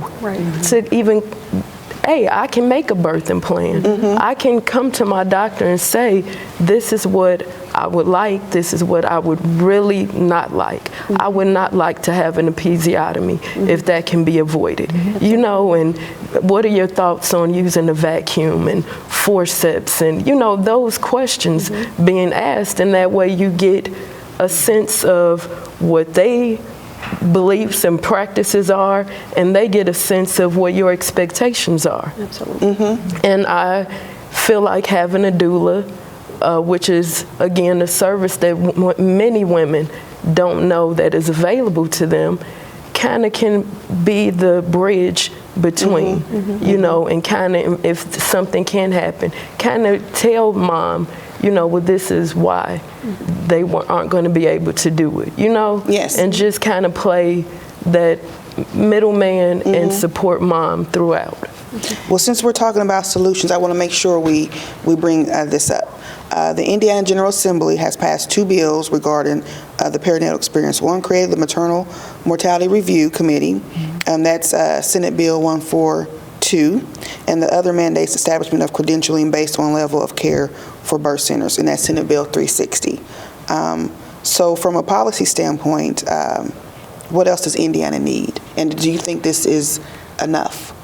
to even, hey, I can make a birthing plan. I can come to my doctor and say, this is what I would like, this is what I would really not like. I would not like to have an episiotomy if that can be avoided. You know, and what are your thoughts on using a vacuum and forceps, and you know, those questions being asked, and that way you get a sense of what they beliefs and practices are, and they get a sense of what your expectations are. Absolutely. And I feel like having a doula, which is again a service that many women don't know that is available to them, kind of can be the bridge between, you know, and kind of, if something can happen, kind of tell mom, you know, well, this is why they aren't going to be able to do it, you know? Yes. And just kind of play that middleman and support mom throughout. Well, since we're talking about solutions, I want to make sure we bring this up. The Indiana General Assembly has passed 2 bills regarding the perinatal experience. One created the Maternal Mortality Review Committee, that's Senate Bill 142, and the other mandates establishment of credentialing based on level of care for birth centers, and that's Senate Bill 360. So from a policy standpoint, what else does Indiana need? And do you think this is enough?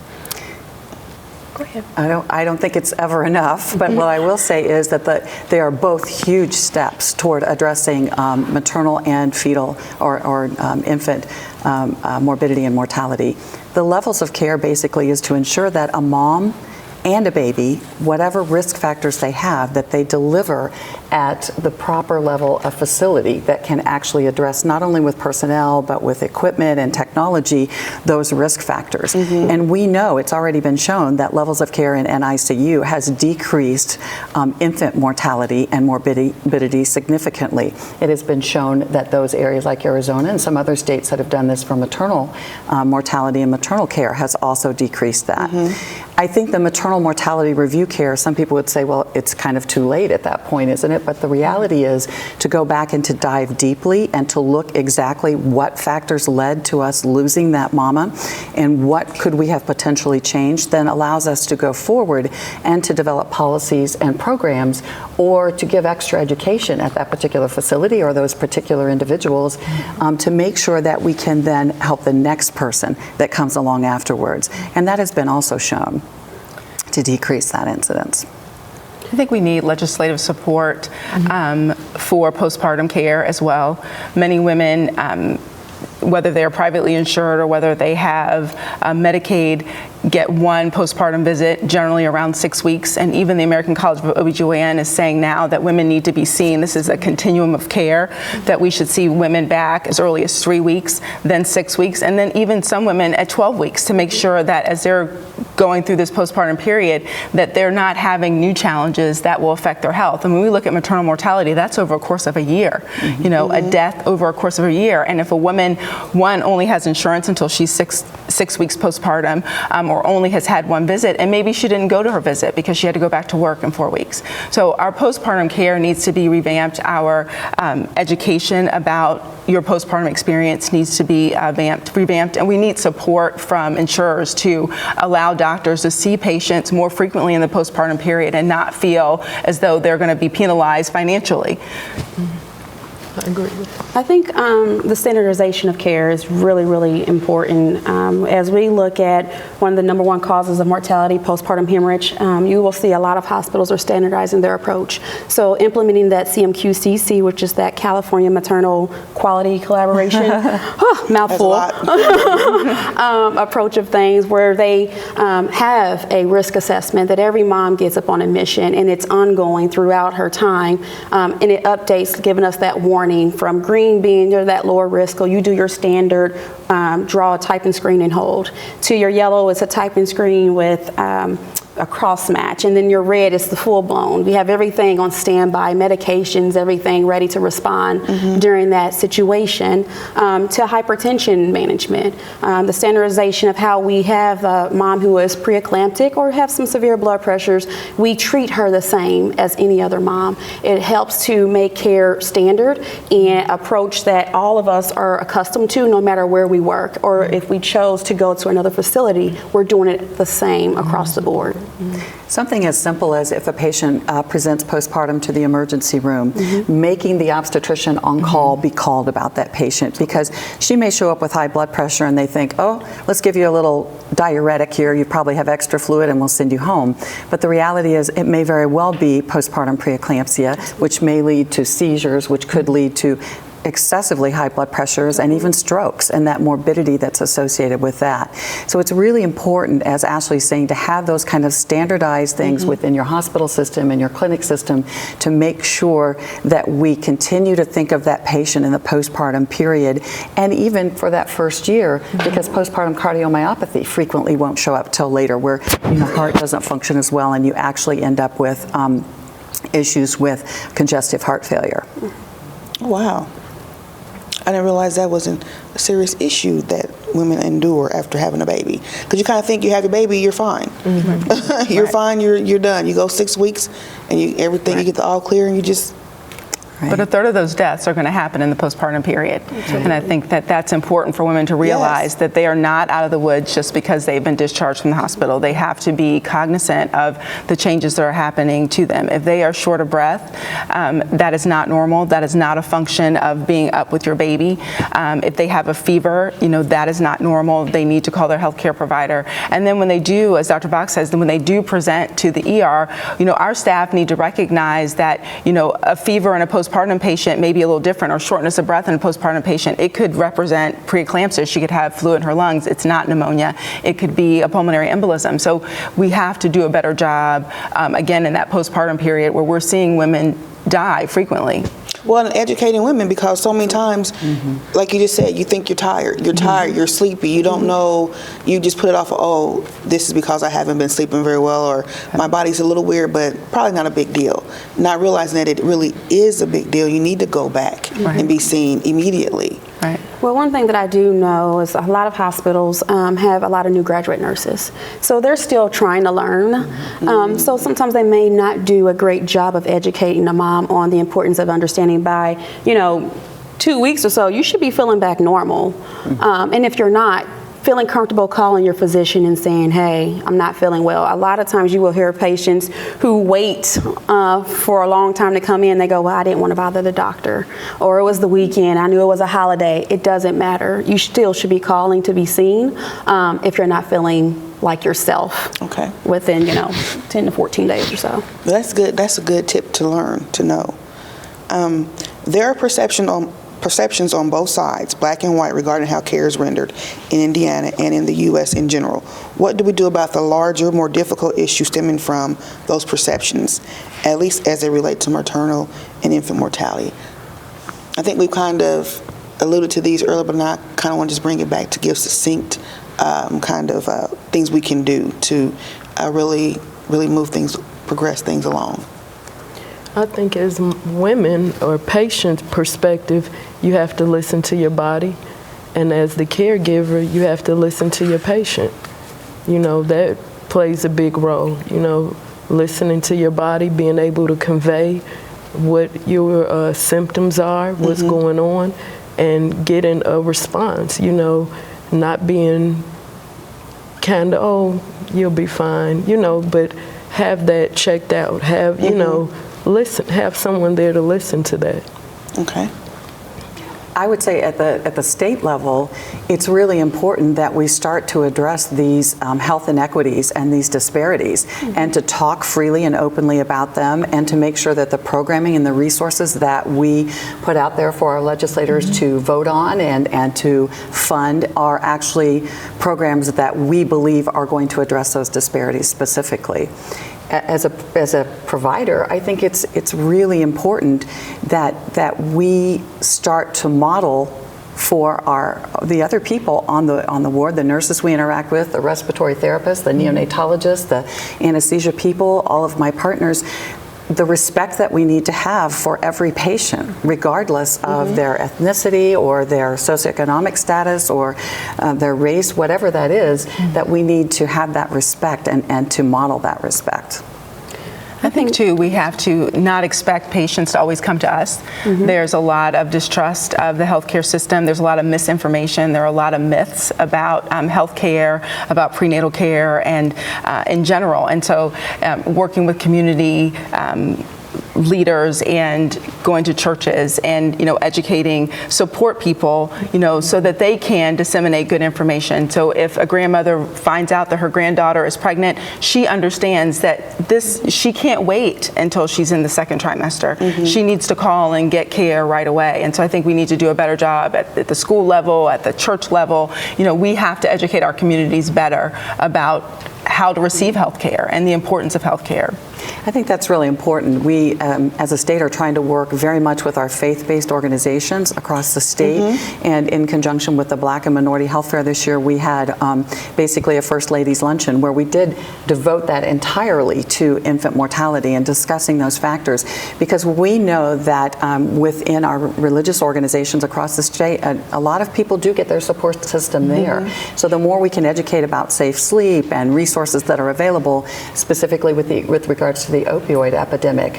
Go ahead. I don't think it's ever enough, but what I will say is that they are both huge steps toward addressing maternal and fetal or infant morbidity and mortality. The levels of care basically is to ensure that a mom and a baby, whatever risk factors they have, that they deliver at the proper level of facility that can actually address, not only with personnel, but with equipment and technology, those risk factors. And we know it's already been shown that levels of care in NICU has decreased infant mortality and morbidity significantly. It has been shown that those areas like Arizona and some other states that have done this for maternal mortality and maternal care has also decreased that. I think the maternal mortality review care, some people would say, well, it's kind of too late at that point, isn't it? But the reality is to go back and to dive deeply and to look exactly what factors led to us losing that mama and what could we have potentially changed, then allows us to go forward and to develop policies and programs, or to give extra education at that particular facility or those particular individuals to make sure that we can then help the next person that comes along afterwards. And that has been also shown to decrease that incidence. I think we need legislative support for postpartum care as well. Many women, whether they're privately insured or whether they have Medicaid, get one postpartum visit, generally around 6 weeks. And even the American College of OBGYN is saying now that women need to be seen. This is a continuum of care, that we should see women back as early as 3 weeks, then 6 weeks, and then even some women at 12 weeks to make sure that as they're going through this postpartum period, that they're not having new challenges that will affect their health. And when we look at maternal mortality, that's over a course of a year, you know, a death over a course of a year. And if a woman, one, only has insurance until she's six weeks postpartum, or only has had one visit, and maybe she didn't go to her visit because she had to go back to work in 4 weeks. So our postpartum care needs to be revamped. Our education about your postpartum experience needs to be revamped, and we need support from insurers to allow doctors to see patients more frequently in the postpartum period and not feel as though they're going to be penalized financially. I agree with that. I think the standardization of care is really, really important. As we look at one of the number one causes of mortality, postpartum hemorrhage, you will see a lot of hospitals are standardizing their approach. So implementing that CMQCC, which is that California Maternal Quality Collaboration, mouthful, approach of things, where they have a risk assessment that every mom gets up on admission, and it's ongoing throughout her time, and it updates, giving us that warning from green being you're that lower risk, or you do your standard draw, type and screen and hold, to your yellow is a type and screen with a cross match, and then your red is the full blown. We have everything on standby, medications, everything ready to respond during that situation, to hypertension management, the standardization of how we have a mom who is preeclamptic or have some severe blood pressures, we treat her the same as any other mom. It helps to make care standard and approach that all of us are accustomed to, no matter where we work, or if we chose to go to another facility, we're doing it the same across the board. Something as simple as if a patient presents postpartum to the emergency room, making the obstetrician on call be called about that patient, because she may show up with high blood pressure and they think, oh, let's give you a little diuretic here, you probably have extra fluid and we'll send you home. But the reality is it may very well be postpartum preeclampsia, which may lead to seizures, which could lead to excessively high blood pressures and even strokes, and that morbidity that's associated with that. So it's really important, as Ashley's saying, to have those kind of standardized things within your hospital system and your clinic system to make sure that we continue to think of that patient in the postpartum period, and even for that first year, because postpartum cardiomyopathy frequently won't show up till later, where your heart doesn't function as well and you actually end up with issues with congestive heart failure. Wow. I didn't realize that was a serious issue that women endure after having a baby. Because you kind of think you have your baby, you're fine. You're fine, you're done. You go 6 weeks and you everything, you get the all clear, and you just... But a third of those deaths are going to happen in the postpartum period. And I think that that's important for women to realize, that they are not out of the woods just because they've been discharged from the hospital. They have to be cognizant of the changes that are happening to them. If they are short of breath, that is not normal. That is not a function of being up with your baby. If they have a fever, that is not normal. They need to call their healthcare provider. And then when they do, as Dr. Box says, when they do present to the ER, our staff need to recognize that, a fever and a postpartum postpartum patient may be a little different, or shortness of breath in a postpartum patient. It could represent preeclampsia. She could have fluid in her lungs. It's not pneumonia. It could be a pulmonary embolism. So we have to do a better job, again, in that postpartum period where we're seeing women die frequently. Well, and educating women, because so many times, like you just said, you think you're tired, you're sleepy, you don't know, you just put it off of, oh, this is because I haven't been sleeping very well, or my body's a little weird, but probably not a big deal. Not realizing that it really is a big deal. You need to go back and be seen immediately. Right. Well, one thing that I do know is a lot of hospitals have a lot of new graduate nurses. So they're still trying to learn. So sometimes they may not do a great job of educating the mom on the importance of understanding by, 2 weeks or so, you should be feeling back normal. And if you're not, feeling comfortable calling your physician and saying, hey, I'm not feeling well. A lot of times you will hear patients who wait for a long time to come in. They go, well, I didn't want to bother the doctor, or it was the weekend, I knew it was a holiday. It doesn't matter. You still should be calling to be seen if you're not feeling like yourself within 10 to 14 days or so. That's good. That's a good tip to learn, to know. There are perceptions on both sides, black and white, regarding how care is rendered in Indiana and in the U.S. in general. What do we do about the larger, more difficult issues stemming from those perceptions, at least as they relate to maternal and infant mortality? I think we've kind of alluded to these earlier, but I kind of want to just bring it back to give succinct things we can do to really move things, progress things along. I think as women or patient's perspective, you have to listen to your body. And as the caregiver, you have to listen to your patient. That plays a big role. Listening to your body, being able to convey what your symptoms are, what's going on, and getting a response. Not being kind of, oh, you'll be fine, but have that checked out. Have, listen, have someone there to listen to that. Okay. I would say at the state level, it's really important that we start to address these health inequities and these disparities, and to talk freely and openly about them, and to make sure that the programming and the resources that we put out there for our legislators to vote on and to fund are actually programs that we believe are going to address those disparities specifically. As a provider, I think it's really important that we start to model for the other people on the ward, the nurses we interact with, the respiratory therapists, the neonatologists, the anesthesia people, all of my partners, the respect that we need to have for every patient, regardless of their ethnicity or their socioeconomic status or their race, whatever that is, that we need to have that respect and to model that respect. I think, too, we have to not expect patients to always come to us. There's a lot of distrust of the healthcare system. There's a lot of misinformation. There are a lot of myths about healthcare, about prenatal care, and in general. And so working with community leaders and going to churches and educating, support people, so that they can disseminate good information. So if a grandmother finds out that her granddaughter is pregnant, she understands that she can't wait until she's in the second trimester. She needs to call and get care right away. And so I think we need to do a better job at the school level, at the church level. We have to educate our communities better about how to receive health care and the importance of health care. I think that's really important. We, as a state, are trying to work very much with our faith-based organizations across the state, and in conjunction with the Black and Minority Health Fair this year, we had basically a First Ladies Luncheon where we did devote that entirely to infant mortality and discussing those factors, because we know that within our religious organizations across the state, a lot of people do get their support system there. So the more we can educate about safe sleep and resources that are available, specifically with regards to the opioid epidemic,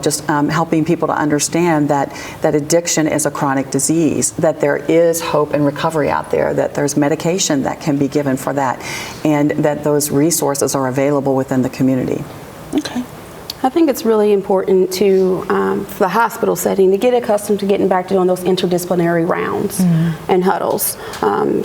just helping people to understand that addiction is a chronic disease, that there is hope and recovery out there, that there's medication that can be given for that, and that those resources are available within the community. Okay. I think it's really important for the hospital setting to get accustomed to getting back to doing those interdisciplinary rounds and huddles.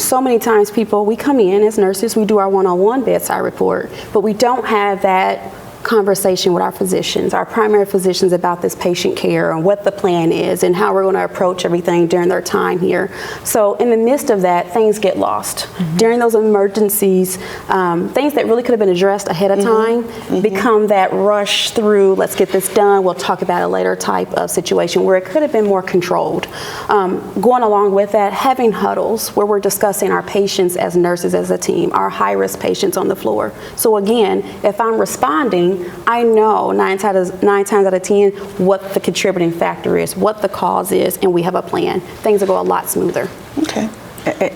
So many times we come in as nurses, we do our one-on-one bedside report, but we don't have that conversation with our physicians, our primary physicians, about this patient care and what the plan is and how we're going to approach everything during their time here. So in the midst of that, things get lost. During those emergencies, things that really could have been addressed ahead of time become that rush through, let's get this done, we'll talk about it later type of situation where it could have been more controlled. Going along with that, having huddles where we're discussing our patients as nurses as a team, our high-risk patients on the floor. So again, if I'm responding, I know 9 times out of 10 what the contributing factor is, what the cause is, and we have a plan. Things will go a lot smoother. Okay.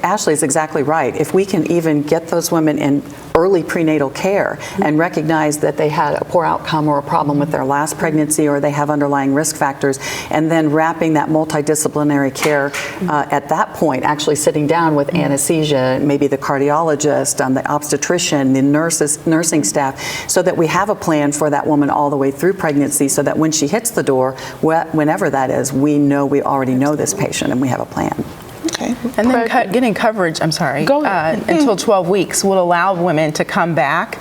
Ashley is exactly right. If we can even get those women in early prenatal care and recognize that they had a poor outcome or a problem with their last pregnancy, or they have underlying risk factors, and then wrapping that multidisciplinary care at that point, actually sitting down with anesthesia, maybe the cardiologist, the obstetrician, the nursing staff, so that we have a plan for that woman all the way through pregnancy, so that when she hits the door, whenever that is, we already know this patient and we have a plan. Okay. And then getting coverage, until 12 weeks will allow women to come back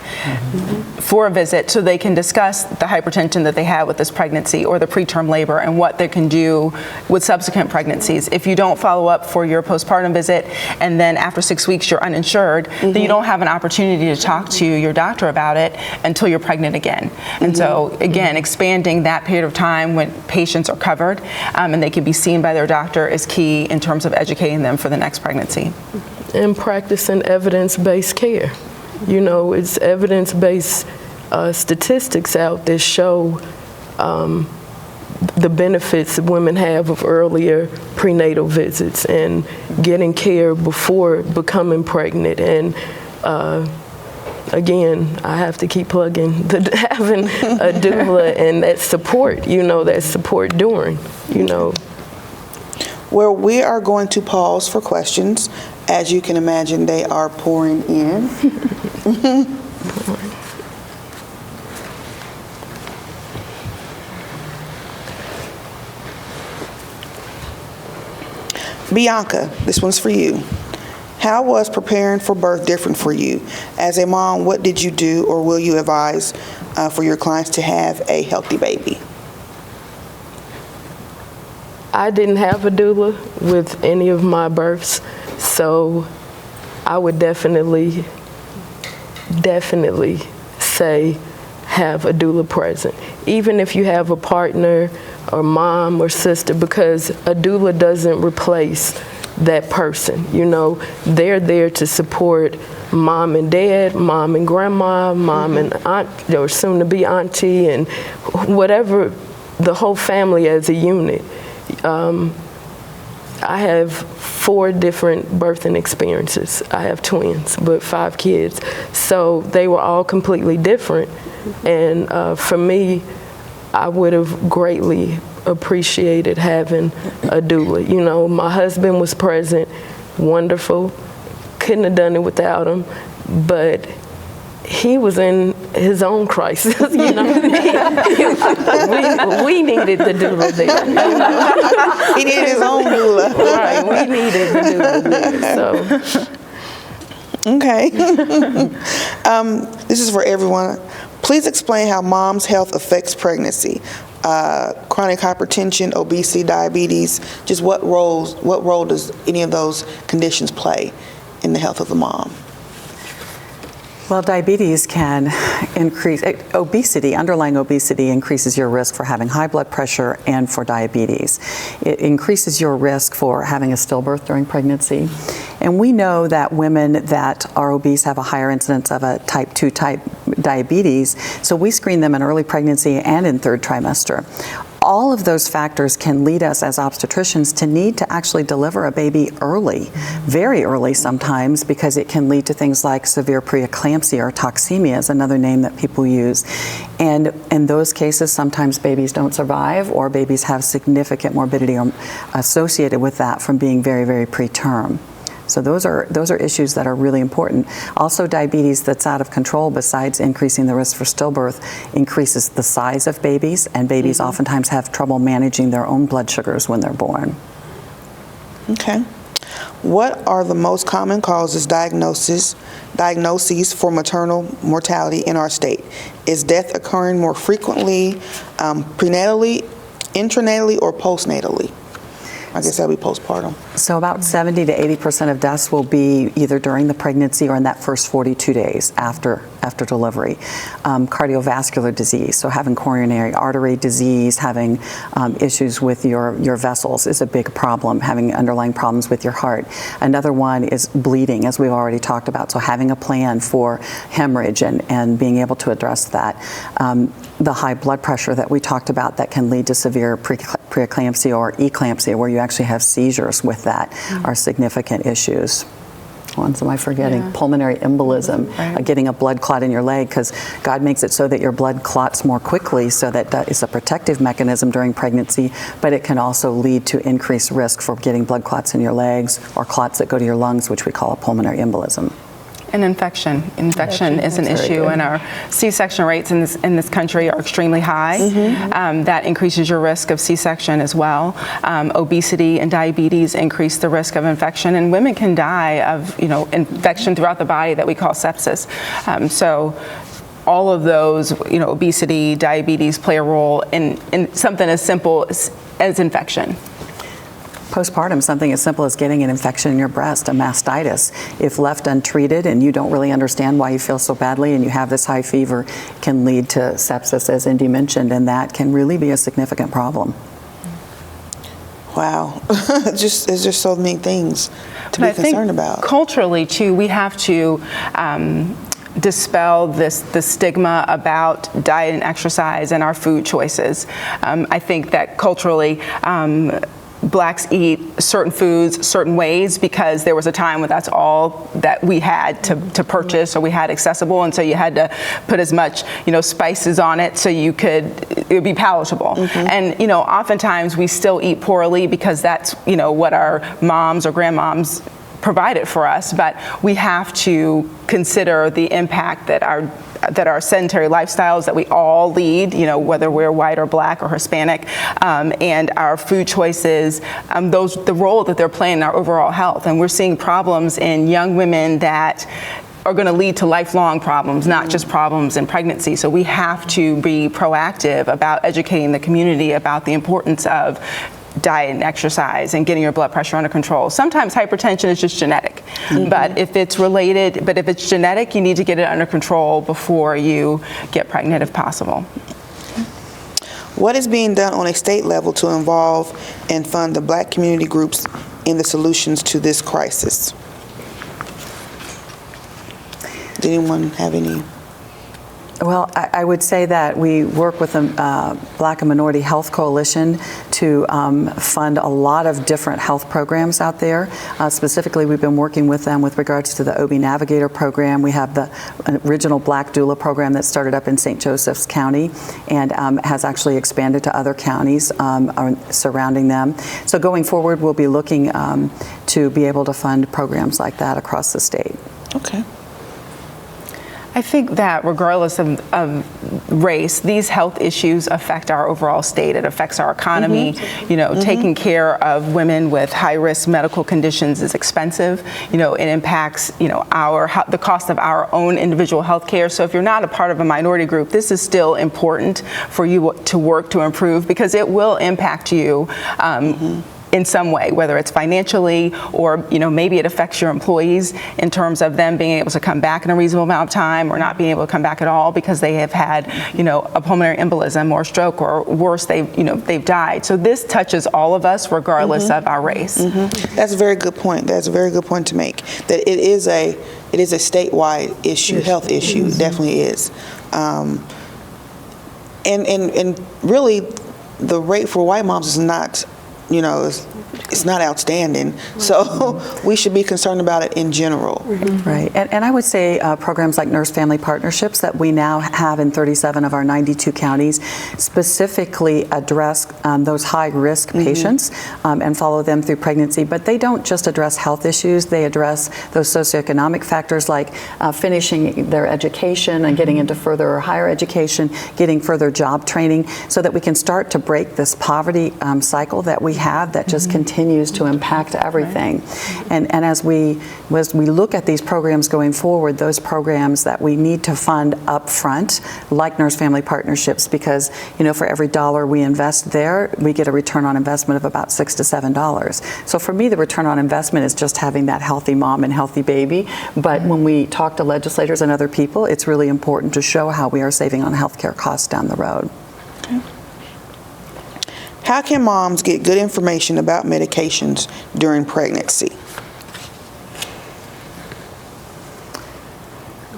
for a visit so they can discuss the hypertension that they had with this pregnancy or the preterm labor and what they can do with subsequent pregnancies. If you don't follow up for your postpartum visit and then after 6 weeks you're uninsured, then you don't have an opportunity to talk to your doctor about it until you're pregnant again. And so again, expanding that period of time when patients are covered and they can be seen by their doctor is key in terms of educating them for the next pregnancy. And practicing evidence-based care. You know, it's evidence-based statistics out that show the benefits that women have of earlier prenatal visits and getting care before becoming pregnant. And again, I have to keep plugging having a doula and that support, that support during, Well, we are going to pause for questions. As you can imagine, they are pouring in. Bianca, this one's for you. How was preparing for birth different for you? As a mom, what did you do or will you advise for your clients to have a healthy baby? I didn't have a doula with any of my births, so I would definitely say have a doula present, even if you have a partner or mom or sister, because a doula doesn't replace that person. They're there to support mom and dad, mom and grandma, mom and aunt, or soon to be auntie, and whatever, the whole family as a unit. I have 4 different birthing experiences. I have twins, but 5 kids. So they were all completely different. And for me, I would have greatly appreciated having a doula. My husband was present, wonderful. Couldn't have done it without him, but he was in his own crisis, We needed the doula there. He needed his own doula. Right, we needed the doula there, so. Okay. This is for everyone. Please explain how mom's health affects pregnancy. Chronic hypertension, obesity, diabetes, just what role does any of those conditions play in the health of the mom? Well, diabetes can increase, underlying obesity increases your risk for having high blood pressure and for diabetes. It increases your risk for having a stillbirth during pregnancy. And we know that women that are obese have a higher incidence of a type 2 diabetes, so we screen them in early pregnancy and in 3rd trimester. All of those factors can lead us as obstetricians to need to actually deliver a baby early, very early sometimes, because it can lead to things like severe preeclampsia or toxemia is another name that people use. And in those cases, sometimes babies don't survive or babies have significant morbidity associated with that from being very, very preterm. So those are issues that are really important. Also, diabetes that's out of control, besides increasing the risk for stillbirth, increases the size of babies, and babies oftentimes have trouble managing their own blood sugars when they're born. Okay. What are the most common causes diagnoses for maternal mortality in our state? Is death occurring more frequently prenatally, intranatally, or postnatally? I guess that'll be postpartum. So about 70 to 80% of deaths will be either during the pregnancy or in that first 42 days after delivery. Cardiovascular disease, so having coronary artery disease, having issues with your vessels is a big problem, having underlying problems with your heart. Another one is bleeding, as we've already talked about, so having a plan for hemorrhage and being able to address that. The high blood pressure that we talked about that can lead to severe preeclampsia or eclampsia, where you actually have seizures with that, are significant issues. Ones am I forgetting? Yeah. Pulmonary embolism, right. Getting a blood clot in your leg, because God makes it so that your blood clots more quickly, so that is a protective mechanism during pregnancy, but it can also lead to increased risk for getting blood clots in your legs or clots that go to your lungs, which we call a pulmonary embolism. And infection is an issue, and our C-section rates in this country are extremely high. That increases your risk of C-section as well. Obesity and diabetes increase the risk of infection, and women can die of infection throughout the body that we call sepsis. So all of those, obesity, diabetes play a role in something as simple as infection. Postpartum, something as simple as getting an infection in your breast, a mastitis. If left untreated and you don't really understand why you feel so badly and you have this high fever, can lead to sepsis, as Indy mentioned, and that can really be a significant problem. Wow. It's just so many things to be concerned about. Culturally, too, we have to dispel the stigma about diet and exercise and our food choices. I think that culturally, Blacks eat certain foods certain ways because there was a time when that's all that we had to purchase or we had accessible, and so you had to put as much spices on it so it would be palatable. And oftentimes we still eat poorly because that's what our moms or grandmoms provided for us, but we have to consider the impact that our sedentary lifestyles that we all lead, whether we're white or black or Hispanic, and our food choices, the role that they're playing in our overall health. And we're seeing problems in young women that are going to lead to lifelong problems, not just problems in pregnancy. So we have to be proactive about educating the community about the importance of diet and exercise and getting your blood pressure under control. Sometimes hypertension is just genetic, but if it's genetic, you need to get it under control before you get pregnant if possible. What is being done on a state level to involve and fund the Black community groups in the solutions to this crisis? Does anyone have any? Well, I would say that we work with the Black and Minority Health Coalition to fund a lot of different health programs out there. Specifically, we've been working with them with regards to the OB Navigator program. We have the original Black Doula program that started up in St. Joseph's County and has actually expanded to other counties surrounding them. So going forward, we'll be looking to be able to fund programs like that across the state. Okay. I think that regardless of race, these health issues affect our overall state. It affects our economy. Taking care of women with high-risk medical conditions is expensive. It impacts, the cost of our own individual health care. So if you're not a part of a minority group, this is still important for you to work to improve, because it will impact you in some way, whether it's financially or maybe it affects your employees in terms of them being able to come back in a reasonable amount of time or not being able to come back at all because they have had a pulmonary embolism or stroke, or worse, they've died. So this touches all of us regardless of our race. That's a very good point. That's a very good point to make. That it is a statewide issue, health issue. It definitely is. And really, the rate for white moms is not. It's not outstanding. So we should be concerned about it in general. Right. And I would say programs like Nurse Family Partnerships that we now have in 37 of our 92 counties specifically address those high-risk patients and follow them through pregnancy. But they don't just address health issues. They address those socioeconomic factors like finishing their education and getting into further or higher education, getting further job training, so that we can start to break this poverty cycle that we have that just continues to impact everything. And as we look at these programs going forward, those programs that we need to fund up front, like nurse-family partnerships, because for every dollar we invest there, we get a return on investment of about $6 to $7. So for me, the return on investment is just having that healthy mom and healthy baby. But when we talk to legislators and other people, it's really important to show how we are saving on healthcare costs down the road. Okay. How can moms get good information about medications during pregnancy?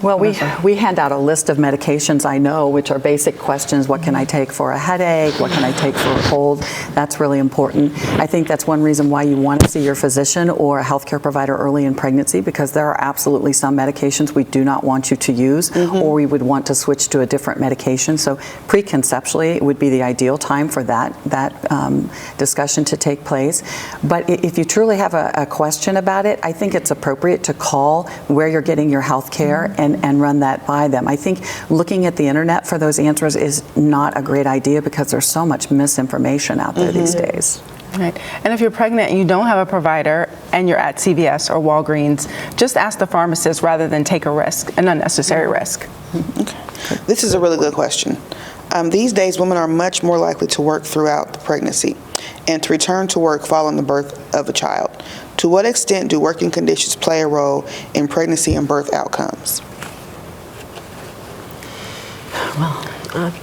Well, we hand out a list of medications I know, which are basic questions. What can I take for a headache? What can I take for a cold? That's really important. I think that's one reason why you want to see your physician or a healthcare provider early in pregnancy, because there are absolutely some medications we do not want you to use, or we would want to switch to a different medication. So preconceptually, it would be the ideal time for that discussion to take place. But if you truly have a question about it, I think it's appropriate to call where you're getting your health care and run that by them. I think looking at the internet for those answers is not a great idea because there's so much misinformation out there these days. Right. And if you're pregnant and you don't have a provider and you're at CVS or Walgreens, just ask the pharmacist rather than take a risk, an unnecessary risk. Okay. This is a really good question. These days, women are much more likely to work throughout the pregnancy and to return to work following the birth of a child. To what extent do working conditions play a role in pregnancy and birth outcomes? Well,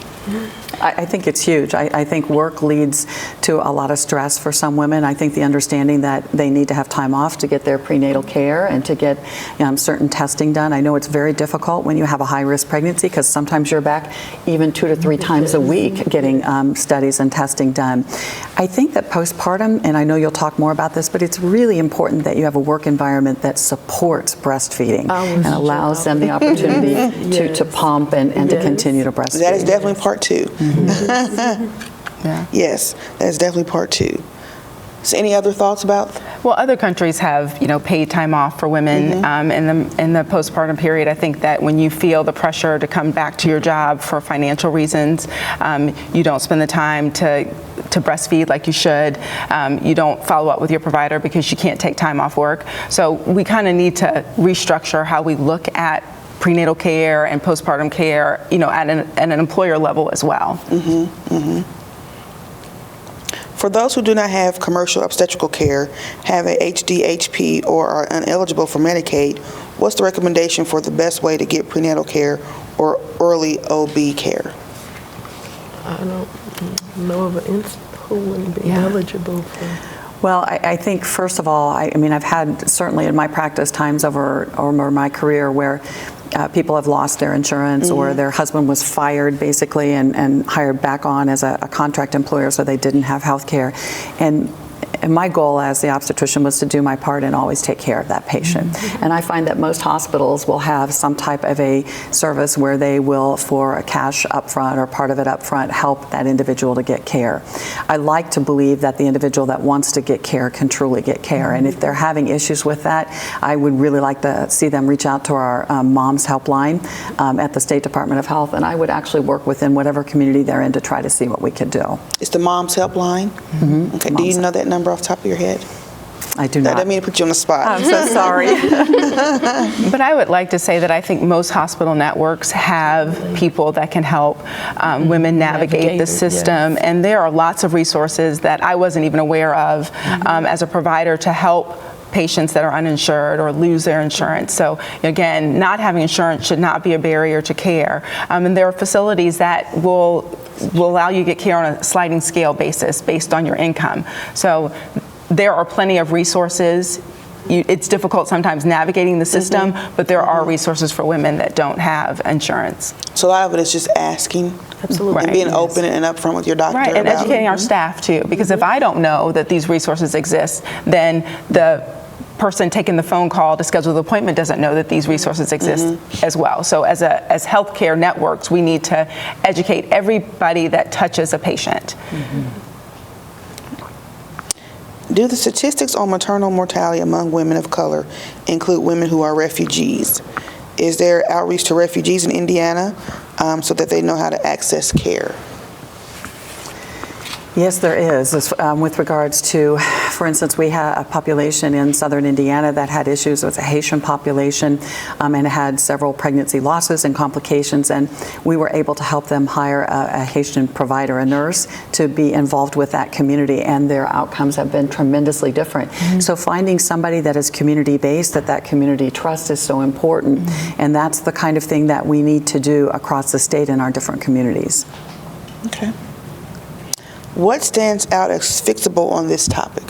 I think it's huge. I think work leads to a lot of stress for some women. I think the understanding that they need to have time off to get their prenatal care and to get certain testing done. I know it's very difficult when you have a high-risk pregnancy because sometimes you're back even 2 to 3 times a week getting studies and testing done. I think that postpartum, and I know you'll talk more about this, but it's really important that you have a work environment that supports breastfeeding and allows them the opportunity to pump and to continue to breastfeed. That is definitely part 2. Yes, that's definitely part 2. So any other thoughts about? Well, other countries have, paid time off for women in the postpartum period. I think that when you feel the pressure to come back to your job for financial reasons, you don't spend the time to breastfeed like you should. You don't follow up with your provider because you can't take time off work. So we kind of need to restructure how we look at prenatal care and postpartum care, at an employer level as well. For those who do not have commercial obstetrical care, have a HDHP, or are ineligible for Medicaid, what's the recommendation for the best way to get prenatal care or early OB care? I don't know of an instance who wouldn't be eligible for. Well, I think, first of all, I've had certainly in my practice times over my career where people have lost their insurance or their husband was fired basically and hired back on as a contract employer so they didn't have health care. And my goal as the obstetrician was to do my part and always take care of that patient. And I find that most hospitals will have some type of a service where they will, for a cash upfront or part of it upfront, help that individual to get care. I like to believe that the individual that wants to get care can truly get care. And if they're having issues with that, I would really like to see them reach out to our Moms Helpline at the State Department of Health, and I would actually work within whatever community they're in to try to see what we could do. It's the Moms Helpline? Okay. Do you know that number off the top of your head? I do not. I didn't mean to put you on the spot. I'm so sorry. But I would like to say that I think most hospital networks have people that can help women navigate the system. And there are lots of resources that I wasn't even aware of as a provider to help patients that are uninsured or lose their insurance. So again, not having insurance should not be a barrier to care. And there are facilities that will allow you to get care on a sliding scale basis based on your income. So there are plenty of resources. It's difficult sometimes navigating the system, but there are resources for women that don't have insurance. So a lot of it is just asking. Absolutely. And being open and upfront with your doctor. Right, and educating our staff too, because if I don't know that these resources exist, then the person taking the phone call to schedule the appointment doesn't know that these resources exist as well. So as healthcare networks, we need to educate everybody that touches a patient. Do the statistics on maternal mortality among women of color include women who are refugees? Is there outreach to refugees in Indiana so that they know how to access care? Yes, there is. With regards to, for instance, we had a population in southern Indiana that had issues. It was a Haitian population and had several pregnancy losses and complications, and we were able to help them hire a Haitian provider, a nurse, to be involved with that community, and their outcomes have been tremendously different. Mm-hmm. So finding somebody that is community-based, that community trust is so important, mm-hmm. and that's the kind of thing that we need to do across the state in our different communities. Okay. What stands out as fixable on this topic?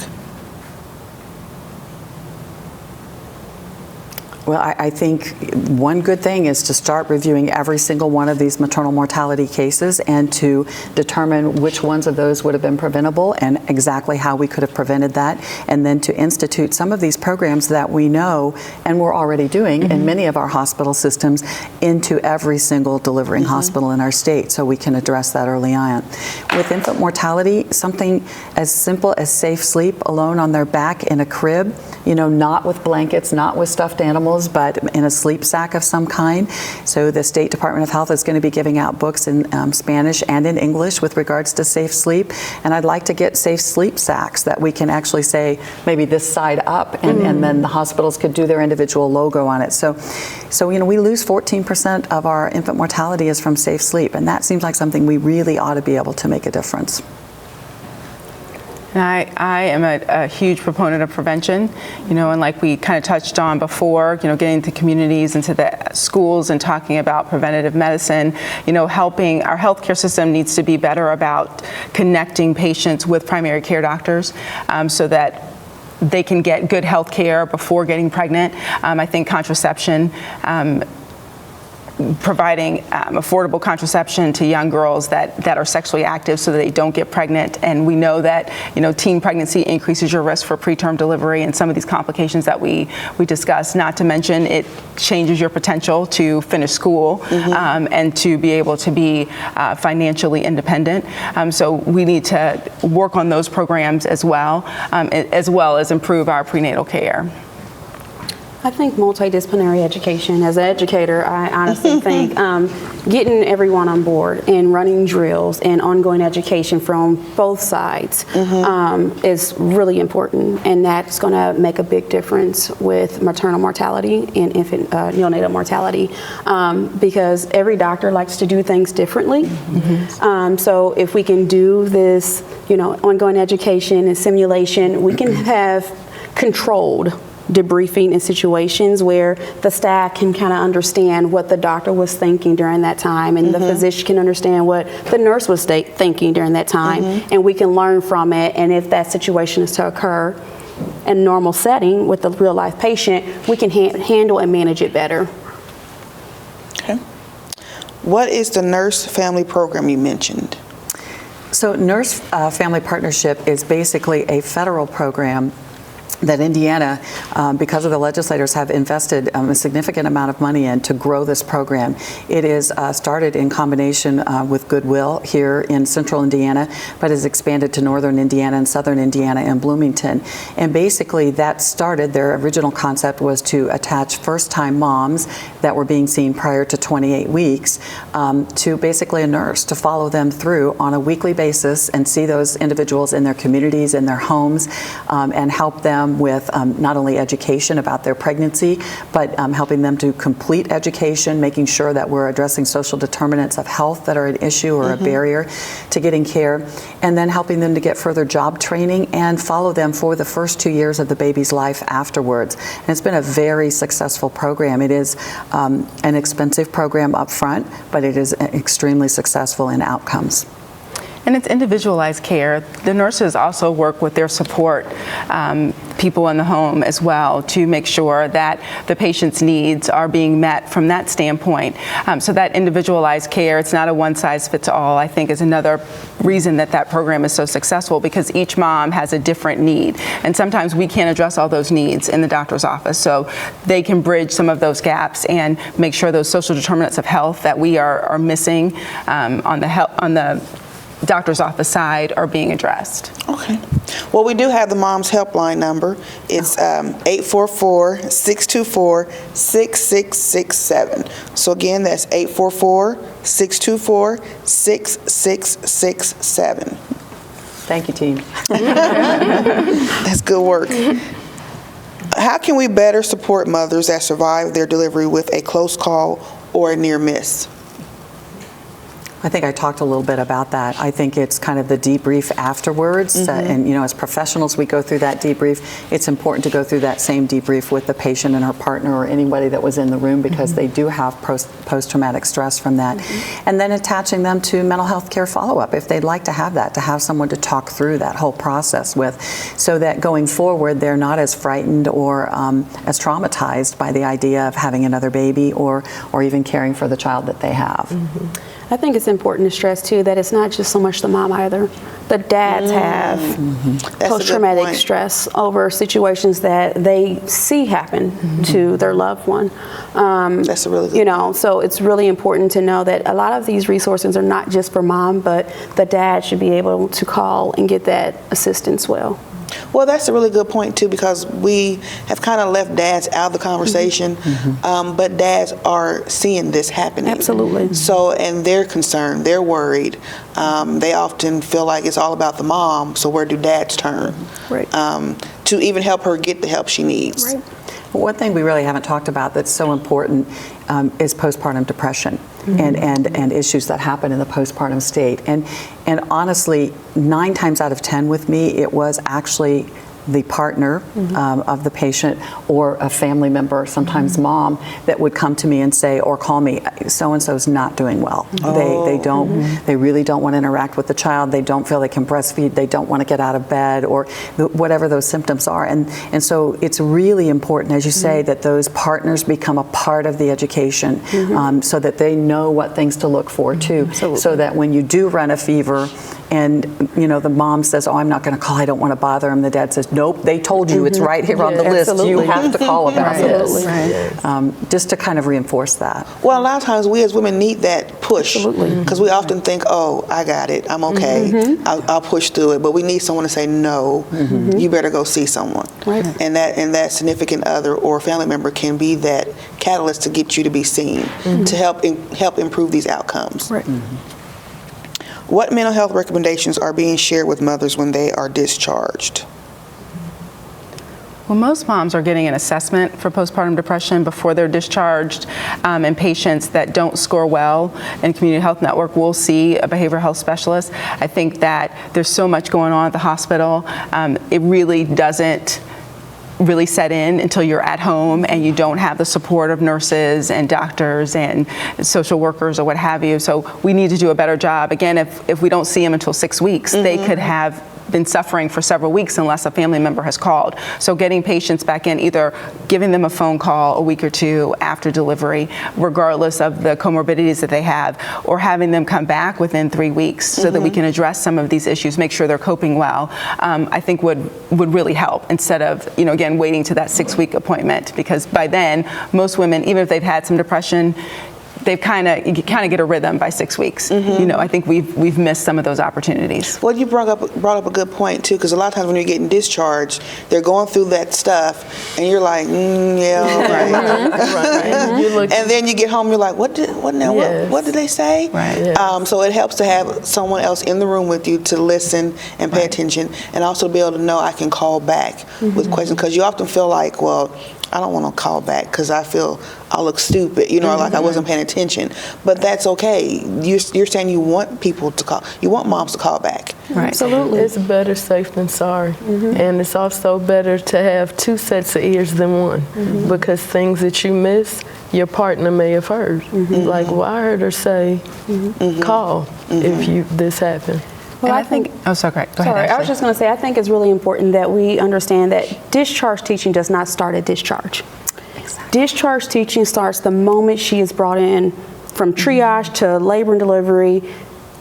Well, I think one good thing is to start reviewing every single one of these maternal mortality cases and to determine which ones of those would have been preventable and exactly how we could have prevented that, and then to institute some of these programs that we know and we're already doing mm-hmm. in many of our hospital systems into every single delivering mm-hmm. hospital in our state, so we can address that early on. With infant mortality, something as simple as safe sleep alone on their back in a crib, not with blankets, not with stuffed animals, but in a sleep sack of some kind. So the State Department of Health is going to be giving out books in Spanish and in English with regards to safe sleep. And I'd like to get safe sleep sacks that we can actually say maybe this side up, and then the hospitals could do their individual logo on it. So we lose 14% of our infant mortality is from safe sleep, and that seems like something we really ought to be able to make a difference. And I am a huge proponent of prevention, and like we kind of touched on before, getting into communities, into the schools and talking about preventative medicine, helping our healthcare system needs to be better about connecting patients with primary care doctors so that they can get good health care before getting pregnant. I think contraception, providing affordable contraception to young girls that are sexually active so that they don't get pregnant. And we know that, teen pregnancy increases your risk for preterm delivery and some of these complications that we discussed, not to mention it changes your potential to finish school mm-hmm. And to be able to be financially independent. So we need to work on those programs as well as improve our prenatal care. I think multidisciplinary education, as an educator, I honestly think getting everyone on board and running drills and ongoing education from both sides mm-hmm. Is really important, and that's going to make a big difference with maternal mortality and infant neonatal mortality because every doctor likes to do things differently. Mm-hmm. So if we can do this, ongoing education and simulation, we can have controlled debriefing in situations where the staff can kind of understand what the doctor was thinking during that time, and mm-hmm. the physician can understand what the nurse was thinking during that time, mm-hmm. and we can learn from it. And if that situation is to occur in a normal setting with a real life patient, we can handle and manage it better. Okay. What is the nurse family program you mentioned? So Nurse Family Partnership is basically a federal program that Indiana, because of the legislators, have invested a significant amount of money in to grow this program. It is started in combination with Goodwill here in central Indiana, but has expanded to northern Indiana and southern Indiana and Bloomington. And basically that started, their original concept was to attach first-time moms that were being seen prior to 28 weeks to basically a nurse to follow them through on a weekly basis and see those individuals in their communities, in their homes, and help them with not only education about their pregnancy, but helping them to complete education, making sure that we're addressing social determinants of health that are an issue or mm-hmm. a barrier to getting care, and then helping them to get further job training and follow them for the first 2 years of the baby's life afterwards. And it's been a very successful program. It is an expensive program up front, but it is extremely successful in outcomes. And it's individualized care. The nurses also work with their support people in the home as well to make sure that the patient's needs are being met from that standpoint. So that individualized care, it's not a one-size-fits-all, I think is another reason that program is so successful, because each mom has a different need. And sometimes we can't address all those needs in the doctor's office. So they can bridge some of those gaps and make sure those social determinants of health that we are missing on the doctor's office side are being addressed. Okay. Well, we do have the mom's helpline number. It's 844-624-6667. So again, that's 844-624-6667. Thank you, team. That's good work. How can we better support mothers that survive their delivery with a close call or a near miss? I think I talked a little bit about that. I think it's kind of the debrief afterwards. And, you know, as professionals, we go through that debrief. It's important to go through that same debrief with the patient and her partner or anybody that was in the room, because they do have post-traumatic stress from that. And then attaching them to mental health care follow-up if they'd like to have that, to have someone to talk through that whole process with, so that going forward, they're not as frightened or as traumatized by the idea of having another baby or even caring for the child that they have. I think it's important to stress too that it's not just so much the mom either. The dads have post-traumatic stress over situations that they see happen to their loved one. That's a really good point. So it's really important to know that a lot of these resources are not just for mom, but the dad should be able to call and get that assistance well. Well, that's a really good point, too, because we have kind of left dads out of the conversation, but dads are seeing this happening. Absolutely. So, and they're concerned, they're worried. They often feel like it's all about the mom, so where do dads turn? Right. To even help her get the help she needs. Right. One thing we really haven't talked about that's so important is postpartum depression and issues that happen in the postpartum state. And honestly, 9 times out of 10 with me, it was actually the partner of the patient or a family member, sometimes mom, that would come to me and say, or call me, so-and-so's not doing well. They really don't want to interact with the child. They don't feel they can breastfeed. They don't want to get out of bed, or whatever those symptoms are. And so it's really important, as you say, that those partners become a part of the education so that they know what things to look for too. So that when you do run a fever and the mom says, oh, I'm not going to call, I don't want to bother him, the dad says, nope, they told you, it's right here on the list. You have to call about this. Just to kind of reinforce that. Well, a lot of times we as women need that push, because we often think, oh, I got it, I'm okay, I'll push through it, but we need someone to say, no, you better go see someone. Right. And that significant other or family member can be that catalyst to get you to be seen, to help improve these outcomes. Right. What mental health recommendations are being shared with mothers when they are discharged? Well, most moms are getting an assessment for postpartum depression before they're discharged, and patients that don't score well in Community Health Network will see a behavioral health specialist. I think that there's so much going on at the hospital. It really doesn't really set in until you're at home and you don't have the support of nurses and doctors and social workers or what have you. So we need to do a better job. Again, if we don't see them until 6 weeks, they could have been suffering for several weeks unless a family member has called. So getting patients back in, either giving them a phone call a week or two after delivery, regardless of the comorbidities that they have, or having them come back within 3 weeks so that we can address some of these issues, make sure they're coping well, I think would really help, instead of, again, waiting to that 6-week appointment, because by then, most women, even if they've had some depression, you kind of get a rhythm by 6 weeks. I think we've missed some of those opportunities. Well, you brought up a good point too, because a lot of times when you're getting discharged, they're going through that stuff, and you're like, yeah, right. And then you get home, you're like, what did they say? Right. So it helps to have someone else in the room with you to listen and pay attention, and also be able to know I can call back with questions, because you often feel like, well, I don't want to call back because I feel I'll look stupid, or like I wasn't paying attention. But that's okay. You're saying you want people to call. You want moms to call back. Right. Absolutely. It's better safe than sorry. And it's also better to have 2 sets of ears than one, because things that you miss, your partner may have heard. Like, well, I heard her say, call if this happened. Well, I think. Oh, so great. Go ahead. Sorry, I was just going to say, I think it's really important that we understand that discharge teaching does not start at discharge. Exactly. Discharge teaching starts the moment she is brought in, from triage to labor and delivery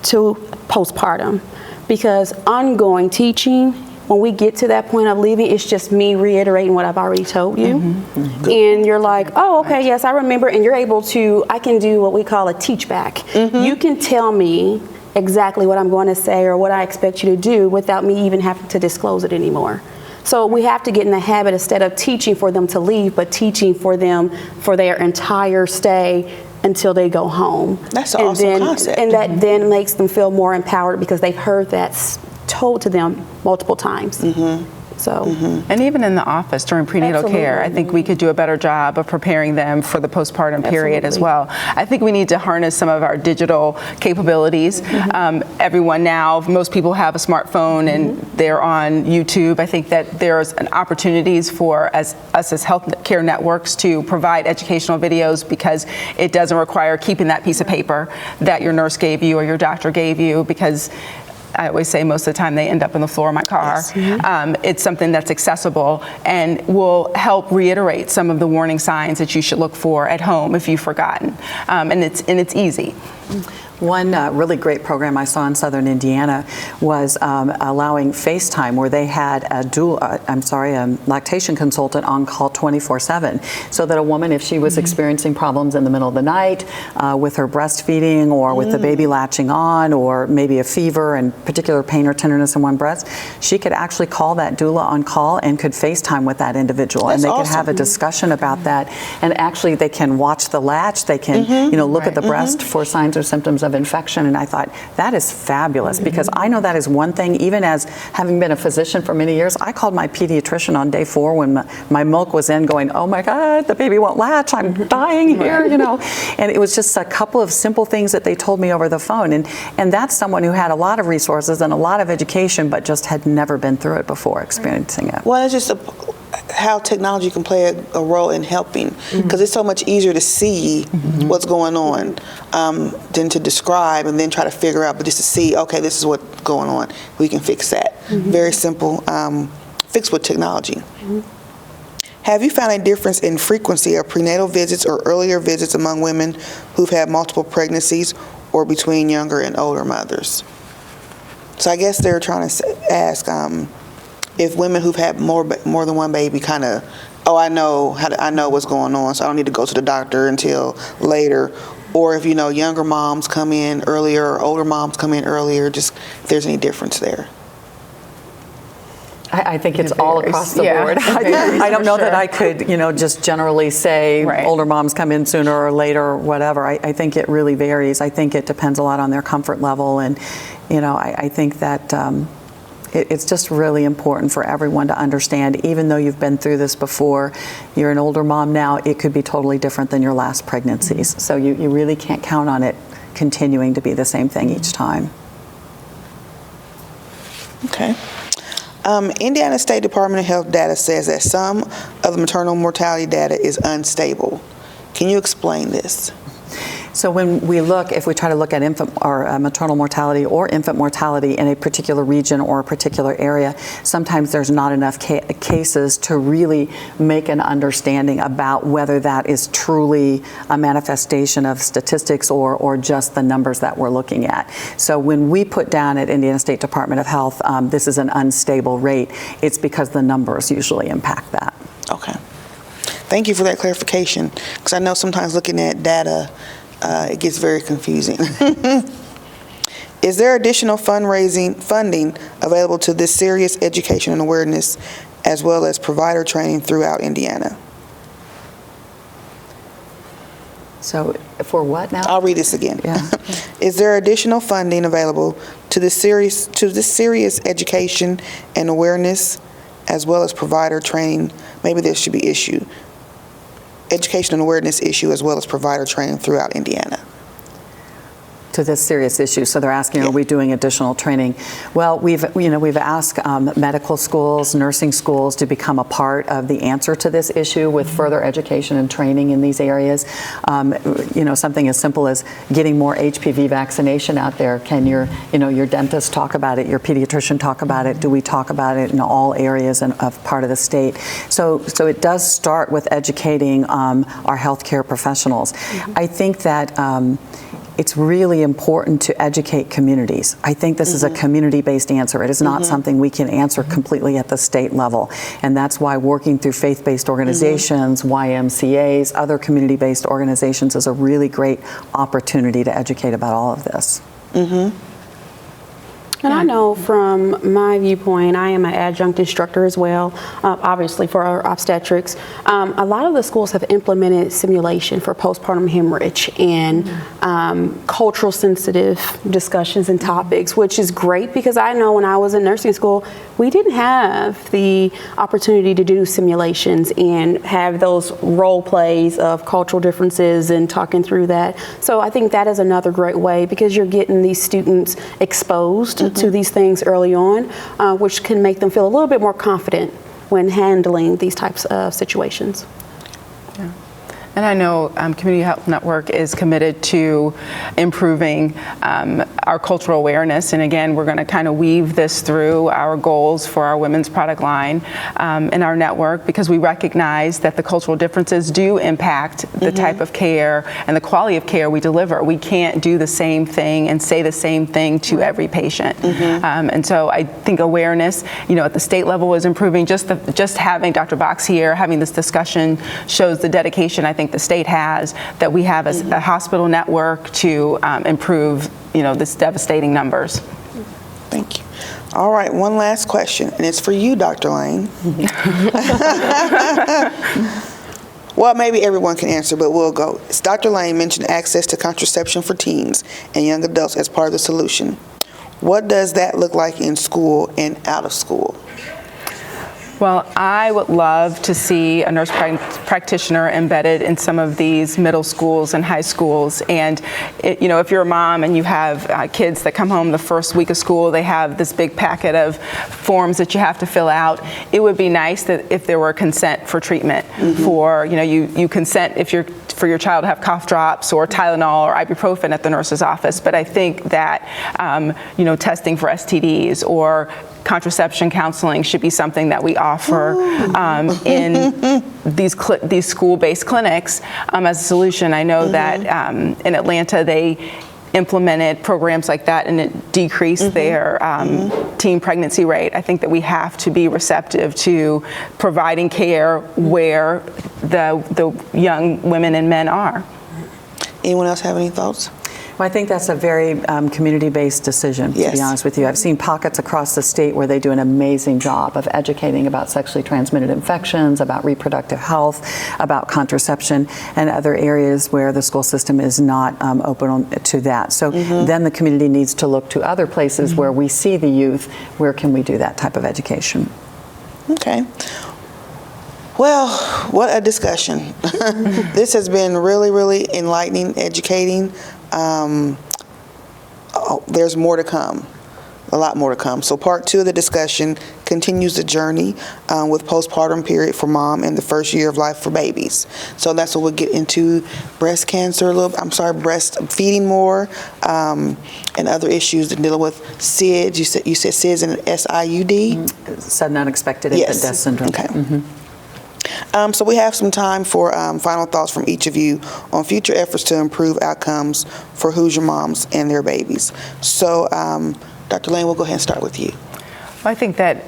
to postpartum, because ongoing teaching, when we get to that point of leaving, it's just me reiterating what I've already told you. And you're like, oh, okay, yes, I remember. And you're able to, I can do what we call a teach back. You can tell me exactly what I'm going to say or what I expect you to do without me even having to disclose it anymore. So we have to get in the habit, instead of teaching for them to leave, but teaching for them for their entire stay until they go home. That's an awesome concept. And that then makes them feel more empowered, because they've heard that told to them multiple times. So, And even in the office during prenatal care, I think we could do a better job of preparing them for the postpartum period as well. I think we need to harness some of our digital capabilities. Everyone now, most people have a smartphone and they're on YouTube. I think that there's an opportunities for us as health care networks to provide educational videos, because it doesn't require keeping that piece of paper that your nurse gave you or your doctor gave you, because I always say most of the time they end up on the floor of my car. It's something that's accessible and will help reiterate some of the warning signs that you should look for at home if you've forgotten. And it's easy. One really great program I saw in Southern Indiana was allowing FaceTime, where they had a lactation consultant on call 24/7, so that a woman, if she was experiencing problems in the middle of the night with her breastfeeding or with the baby latching on, or maybe a fever and particular pain or tenderness in one breast, she could actually call that doula on call and could FaceTime with that individual. That's and they awesome. could have a discussion about that. And actually they can watch the latch, they can look at the breast for signs or symptoms of infection. And I thought, that is fabulous, because I know that is one thing. Even as having been a physician for many years, I called my pediatrician on day 4 when my milk was in, going, oh my God, the baby won't latch, I'm dying here, And it was just a couple of simple things that they told me over the phone. And that's someone who had a lot of resources and a lot of education, but just had never been through it before, experiencing it. Well, it's just how technology can play a role in helping, because it's so much easier to see what's going on than to describe and then try to figure out, but just to see, okay, this is what's going on, we can fix that. Very simple fix with technology. Have you found a difference in frequency of prenatal visits or earlier visits among women who've had multiple pregnancies, or between younger and older mothers? So I guess they're trying to ask if women who've had more than one baby kind of, I know what's going on, so I don't need to go to the doctor until later, or if younger moms come in earlier or older moms come in earlier, just if there's any difference there. I think it's all across the board. I don't know that I could, just generally say older moms come in sooner or later or whatever. I think it really varies. I think it depends a lot on their comfort level, and I think that it's just really important for everyone to understand, even though you've been through this before, you're an older mom now, it could be totally different than your last pregnancies. So you really can't count on it continuing to be the same thing each time. Okay. Indiana State Department of Health data says that some of the maternal mortality data is unstable. Can you explain this? So when if we try to look at infant or maternal mortality or infant mortality in a particular region or a particular area, sometimes there's not enough cases to really make an understanding about whether that is truly a manifestation of statistics or just the numbers that we're looking at. So when we put down at Indiana State Department of Health, this is an unstable rate, it's because the numbers usually impact that. Okay. Thank you for that clarification, because I know sometimes looking at data, it gets very confusing. Is there additional funding available to this serious education and awareness, as well as provider training throughout Indiana? So for what now? I'll read this again. Yeah. Is there additional funding available to this serious education and awareness, as well as provider training? Maybe there should be education and awareness issue, as well as provider training throughout Indiana. To this serious issue. So they're asking, are we doing additional training? Well, we've asked medical schools, nursing schools to become a part of the answer to this issue with further education and training in these areas. Something as simple as getting more HPV vaccination out there. Can your dentist talk about it? Your pediatrician talk about it? Do we talk about it in all areas of part of the state? So it does start with educating our healthcare professionals. I think that it's really important to educate communities. I think this is a community-based answer. It is not something we can answer completely at the state level. And that's why working through faith-based organizations, YMCAs, other community-based organizations is a really great opportunity to educate about all of this. And I know from my viewpoint, I am an adjunct instructor as well, obviously for our obstetrics. A lot of the schools have implemented simulation for postpartum hemorrhage and cultural sensitive discussions and topics, which is great because I know when I was in nursing school, we didn't have the opportunity to do simulations and have those role plays of cultural differences and talking through that. So I think that is another great way because you're getting these students exposed to these things early on, which can make them feel a little bit more confident when handling these types of situations. Yeah. And I know Community Health Network is committed to improving our cultural awareness. And again, we're going to kind of weave this through our goals for our women's product line in our network because we recognize that the cultural differences do impact the type of care and the quality of care we deliver. We can't do the same thing and say the same thing to every patient. And so I think awareness, at the state level is improving. Just having Dr. Box here, having this discussion shows the dedication I think the state has that we have as a hospital network to improve, this devastating numbers. Thank you. All right, one last question, and it's for you, Dr. Lane. Well, maybe everyone can answer, but we'll go. Dr. Lane mentioned access to contraception for teens and young adults as part of the solution. What does that look like in school and out of school? Well, I would love to see a nurse practitioner embedded in some of these middle schools and high schools. And, if you're a mom and you have kids that come home the first week of school, they have this big packet of forms that you have to fill out. It would be nice that if there were consent for treatment for, you consent for your child to have cough drops or Tylenol or ibuprofen at the nurse's office. But I think that, testing for STDs or contraception counseling should be something that we offer in these school-based clinics as a solution. I know that in Atlanta they implemented programs like that and it decreased their teen pregnancy rate. I think that we have to be receptive to providing care where the young women and men are. Anyone else have any thoughts? Well, I think that's a very community-based decision, to be honest with you. I've seen pockets across the state where they do an amazing job of educating about sexually transmitted infections, about reproductive health, about contraception, and other areas where the school system is not open to that. So then the community needs to look to other places where we see the youth. Where can we do that type of education? Okay. Well, what a discussion. This has been really, really enlightening, educating. There's more to come, a lot more to come. So part 2 of the discussion continues the journey with postpartum period for mom and the first year of life for babies. So that's what we'll get into breast feeding more, and other issues that dealing with SIDS. You said SIDS and SIUD? Sudden unexpected infant death syndrome. Okay. So we have some time for final thoughts from each of you on future efforts to improve outcomes for Hoosier moms and their babies. So, Dr. Lane, we'll go ahead and start with you. Well, I think that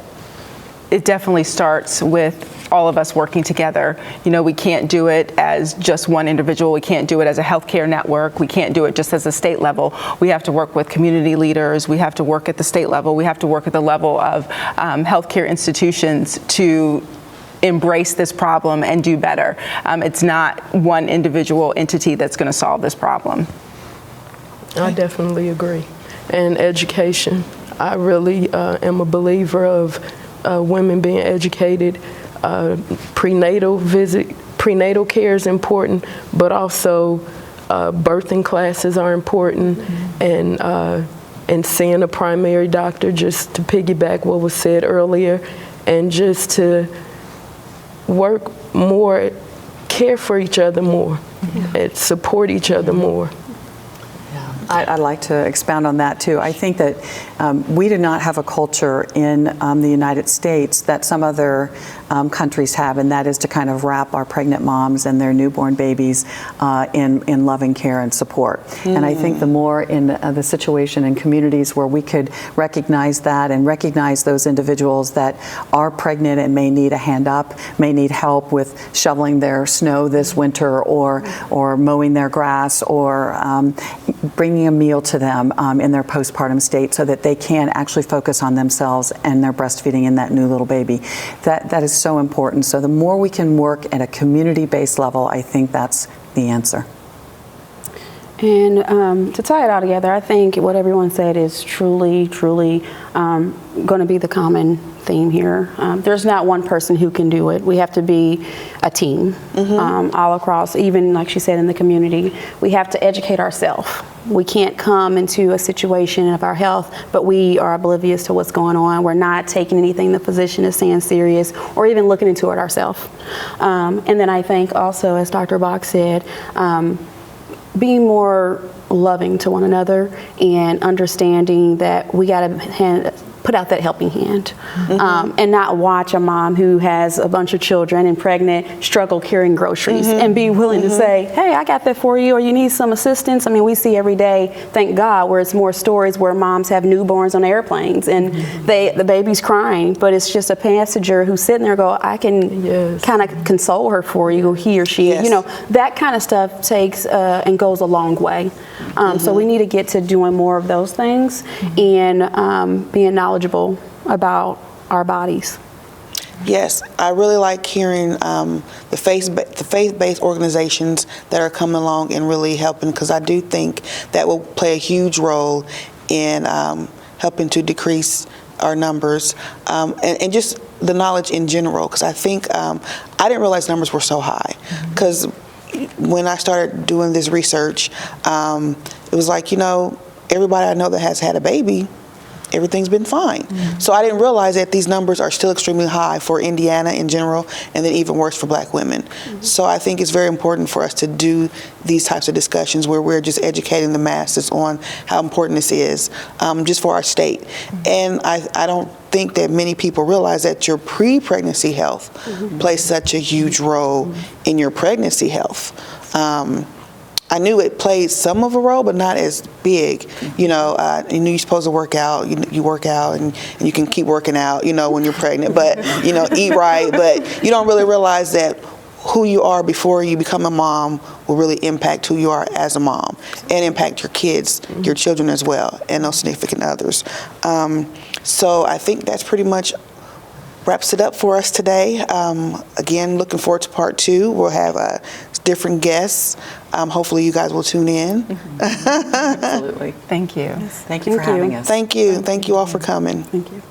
it definitely starts with all of us working together. We can't do it as just one individual. We can't do it as a healthcare network. We can't do it just as a state level. We have to work with community leaders. We have to work at the state level. We have to work at the level of healthcare institutions to embrace this problem and do better. It's not one individual entity that's going to solve this problem. I definitely agree. And education. I really am a believer of women being educated. Prenatal care is important, but also birthing classes are important, and seeing a primary doctor, just to piggyback what was said earlier, and just to work more, care for each other more, and support each other more. I'd like to expound on that too. I think that we do not have a culture in the United States that some other countries have, and that is to kind of wrap our pregnant moms and their newborn babies in loving care and support. And I think the more in the situation in communities where we could recognize that and recognize those individuals that are pregnant and may need a hand up, may need help with shoveling their snow this winter, or mowing their grass, or bringing a meal to them in their postpartum state, so that they can actually focus on themselves and their breastfeeding in that new little baby. That is so important. So the more we can work at a community-based level, I think that's the answer. And to tie it all together, I think what everyone said is truly going to be the common theme here. There's not one person who can do it. We have to be a team all across, even like she said, in the community. We have to educate ourselves. We can't come into a situation of our health, but we are oblivious to what's going on. We're not taking anything the physician is saying serious, or even looking into it ourselves. And then I think also, as Dr. Bach said, being more loving to one another and understanding that we got to put out that helping hand, and not watch a mom who has a bunch of children and pregnant struggle carrying groceries, and be willing to say, hey, I got that for you, or you need some assistance. I mean, we see every day, thank God, where it's more stories where moms have newborns on airplanes and the baby's crying, but it's just a passenger who's sitting there go, I can kind of console her for you, he or she. You know, that kind of stuff takes and goes a long way. So we need to get to doing more of those things, and being knowledgeable about our bodies. Yes, I really like hearing the faith-based organizations that are coming along and really helping, because I do think that will play a huge role in helping to decrease our numbers, and just the knowledge in general, because I think I didn't realize numbers were so high, because when I started doing this research, it was like, you know, everybody I know that has had a baby, everything's been fine. So I didn't realize that these numbers are still extremely high for Indiana in general, and then even worse for Black women. So I think it's very important for us to do these types of discussions where we're just educating the masses on how important this is, just for our state. And I don't think that many people realize that your pre-pregnancy health plays such a huge role in your pregnancy health. I knew it played some of a role, but not as big. You know, you're supposed to work out. You work out, and you can keep working out, you know, when you're pregnant. But, you know, eat right. But you don't really realize that who you are before you become a mom will really impact who you are as a mom, and impact your kids, your children as well, and those significant others. So I think that's pretty much wraps it up for us today. Again, looking forward to part 2. We'll have different guests. Hopefully you guys will tune in. Absolutely. Thank you. Thank you for having us. Thank you. Thank you all for coming. Thank you.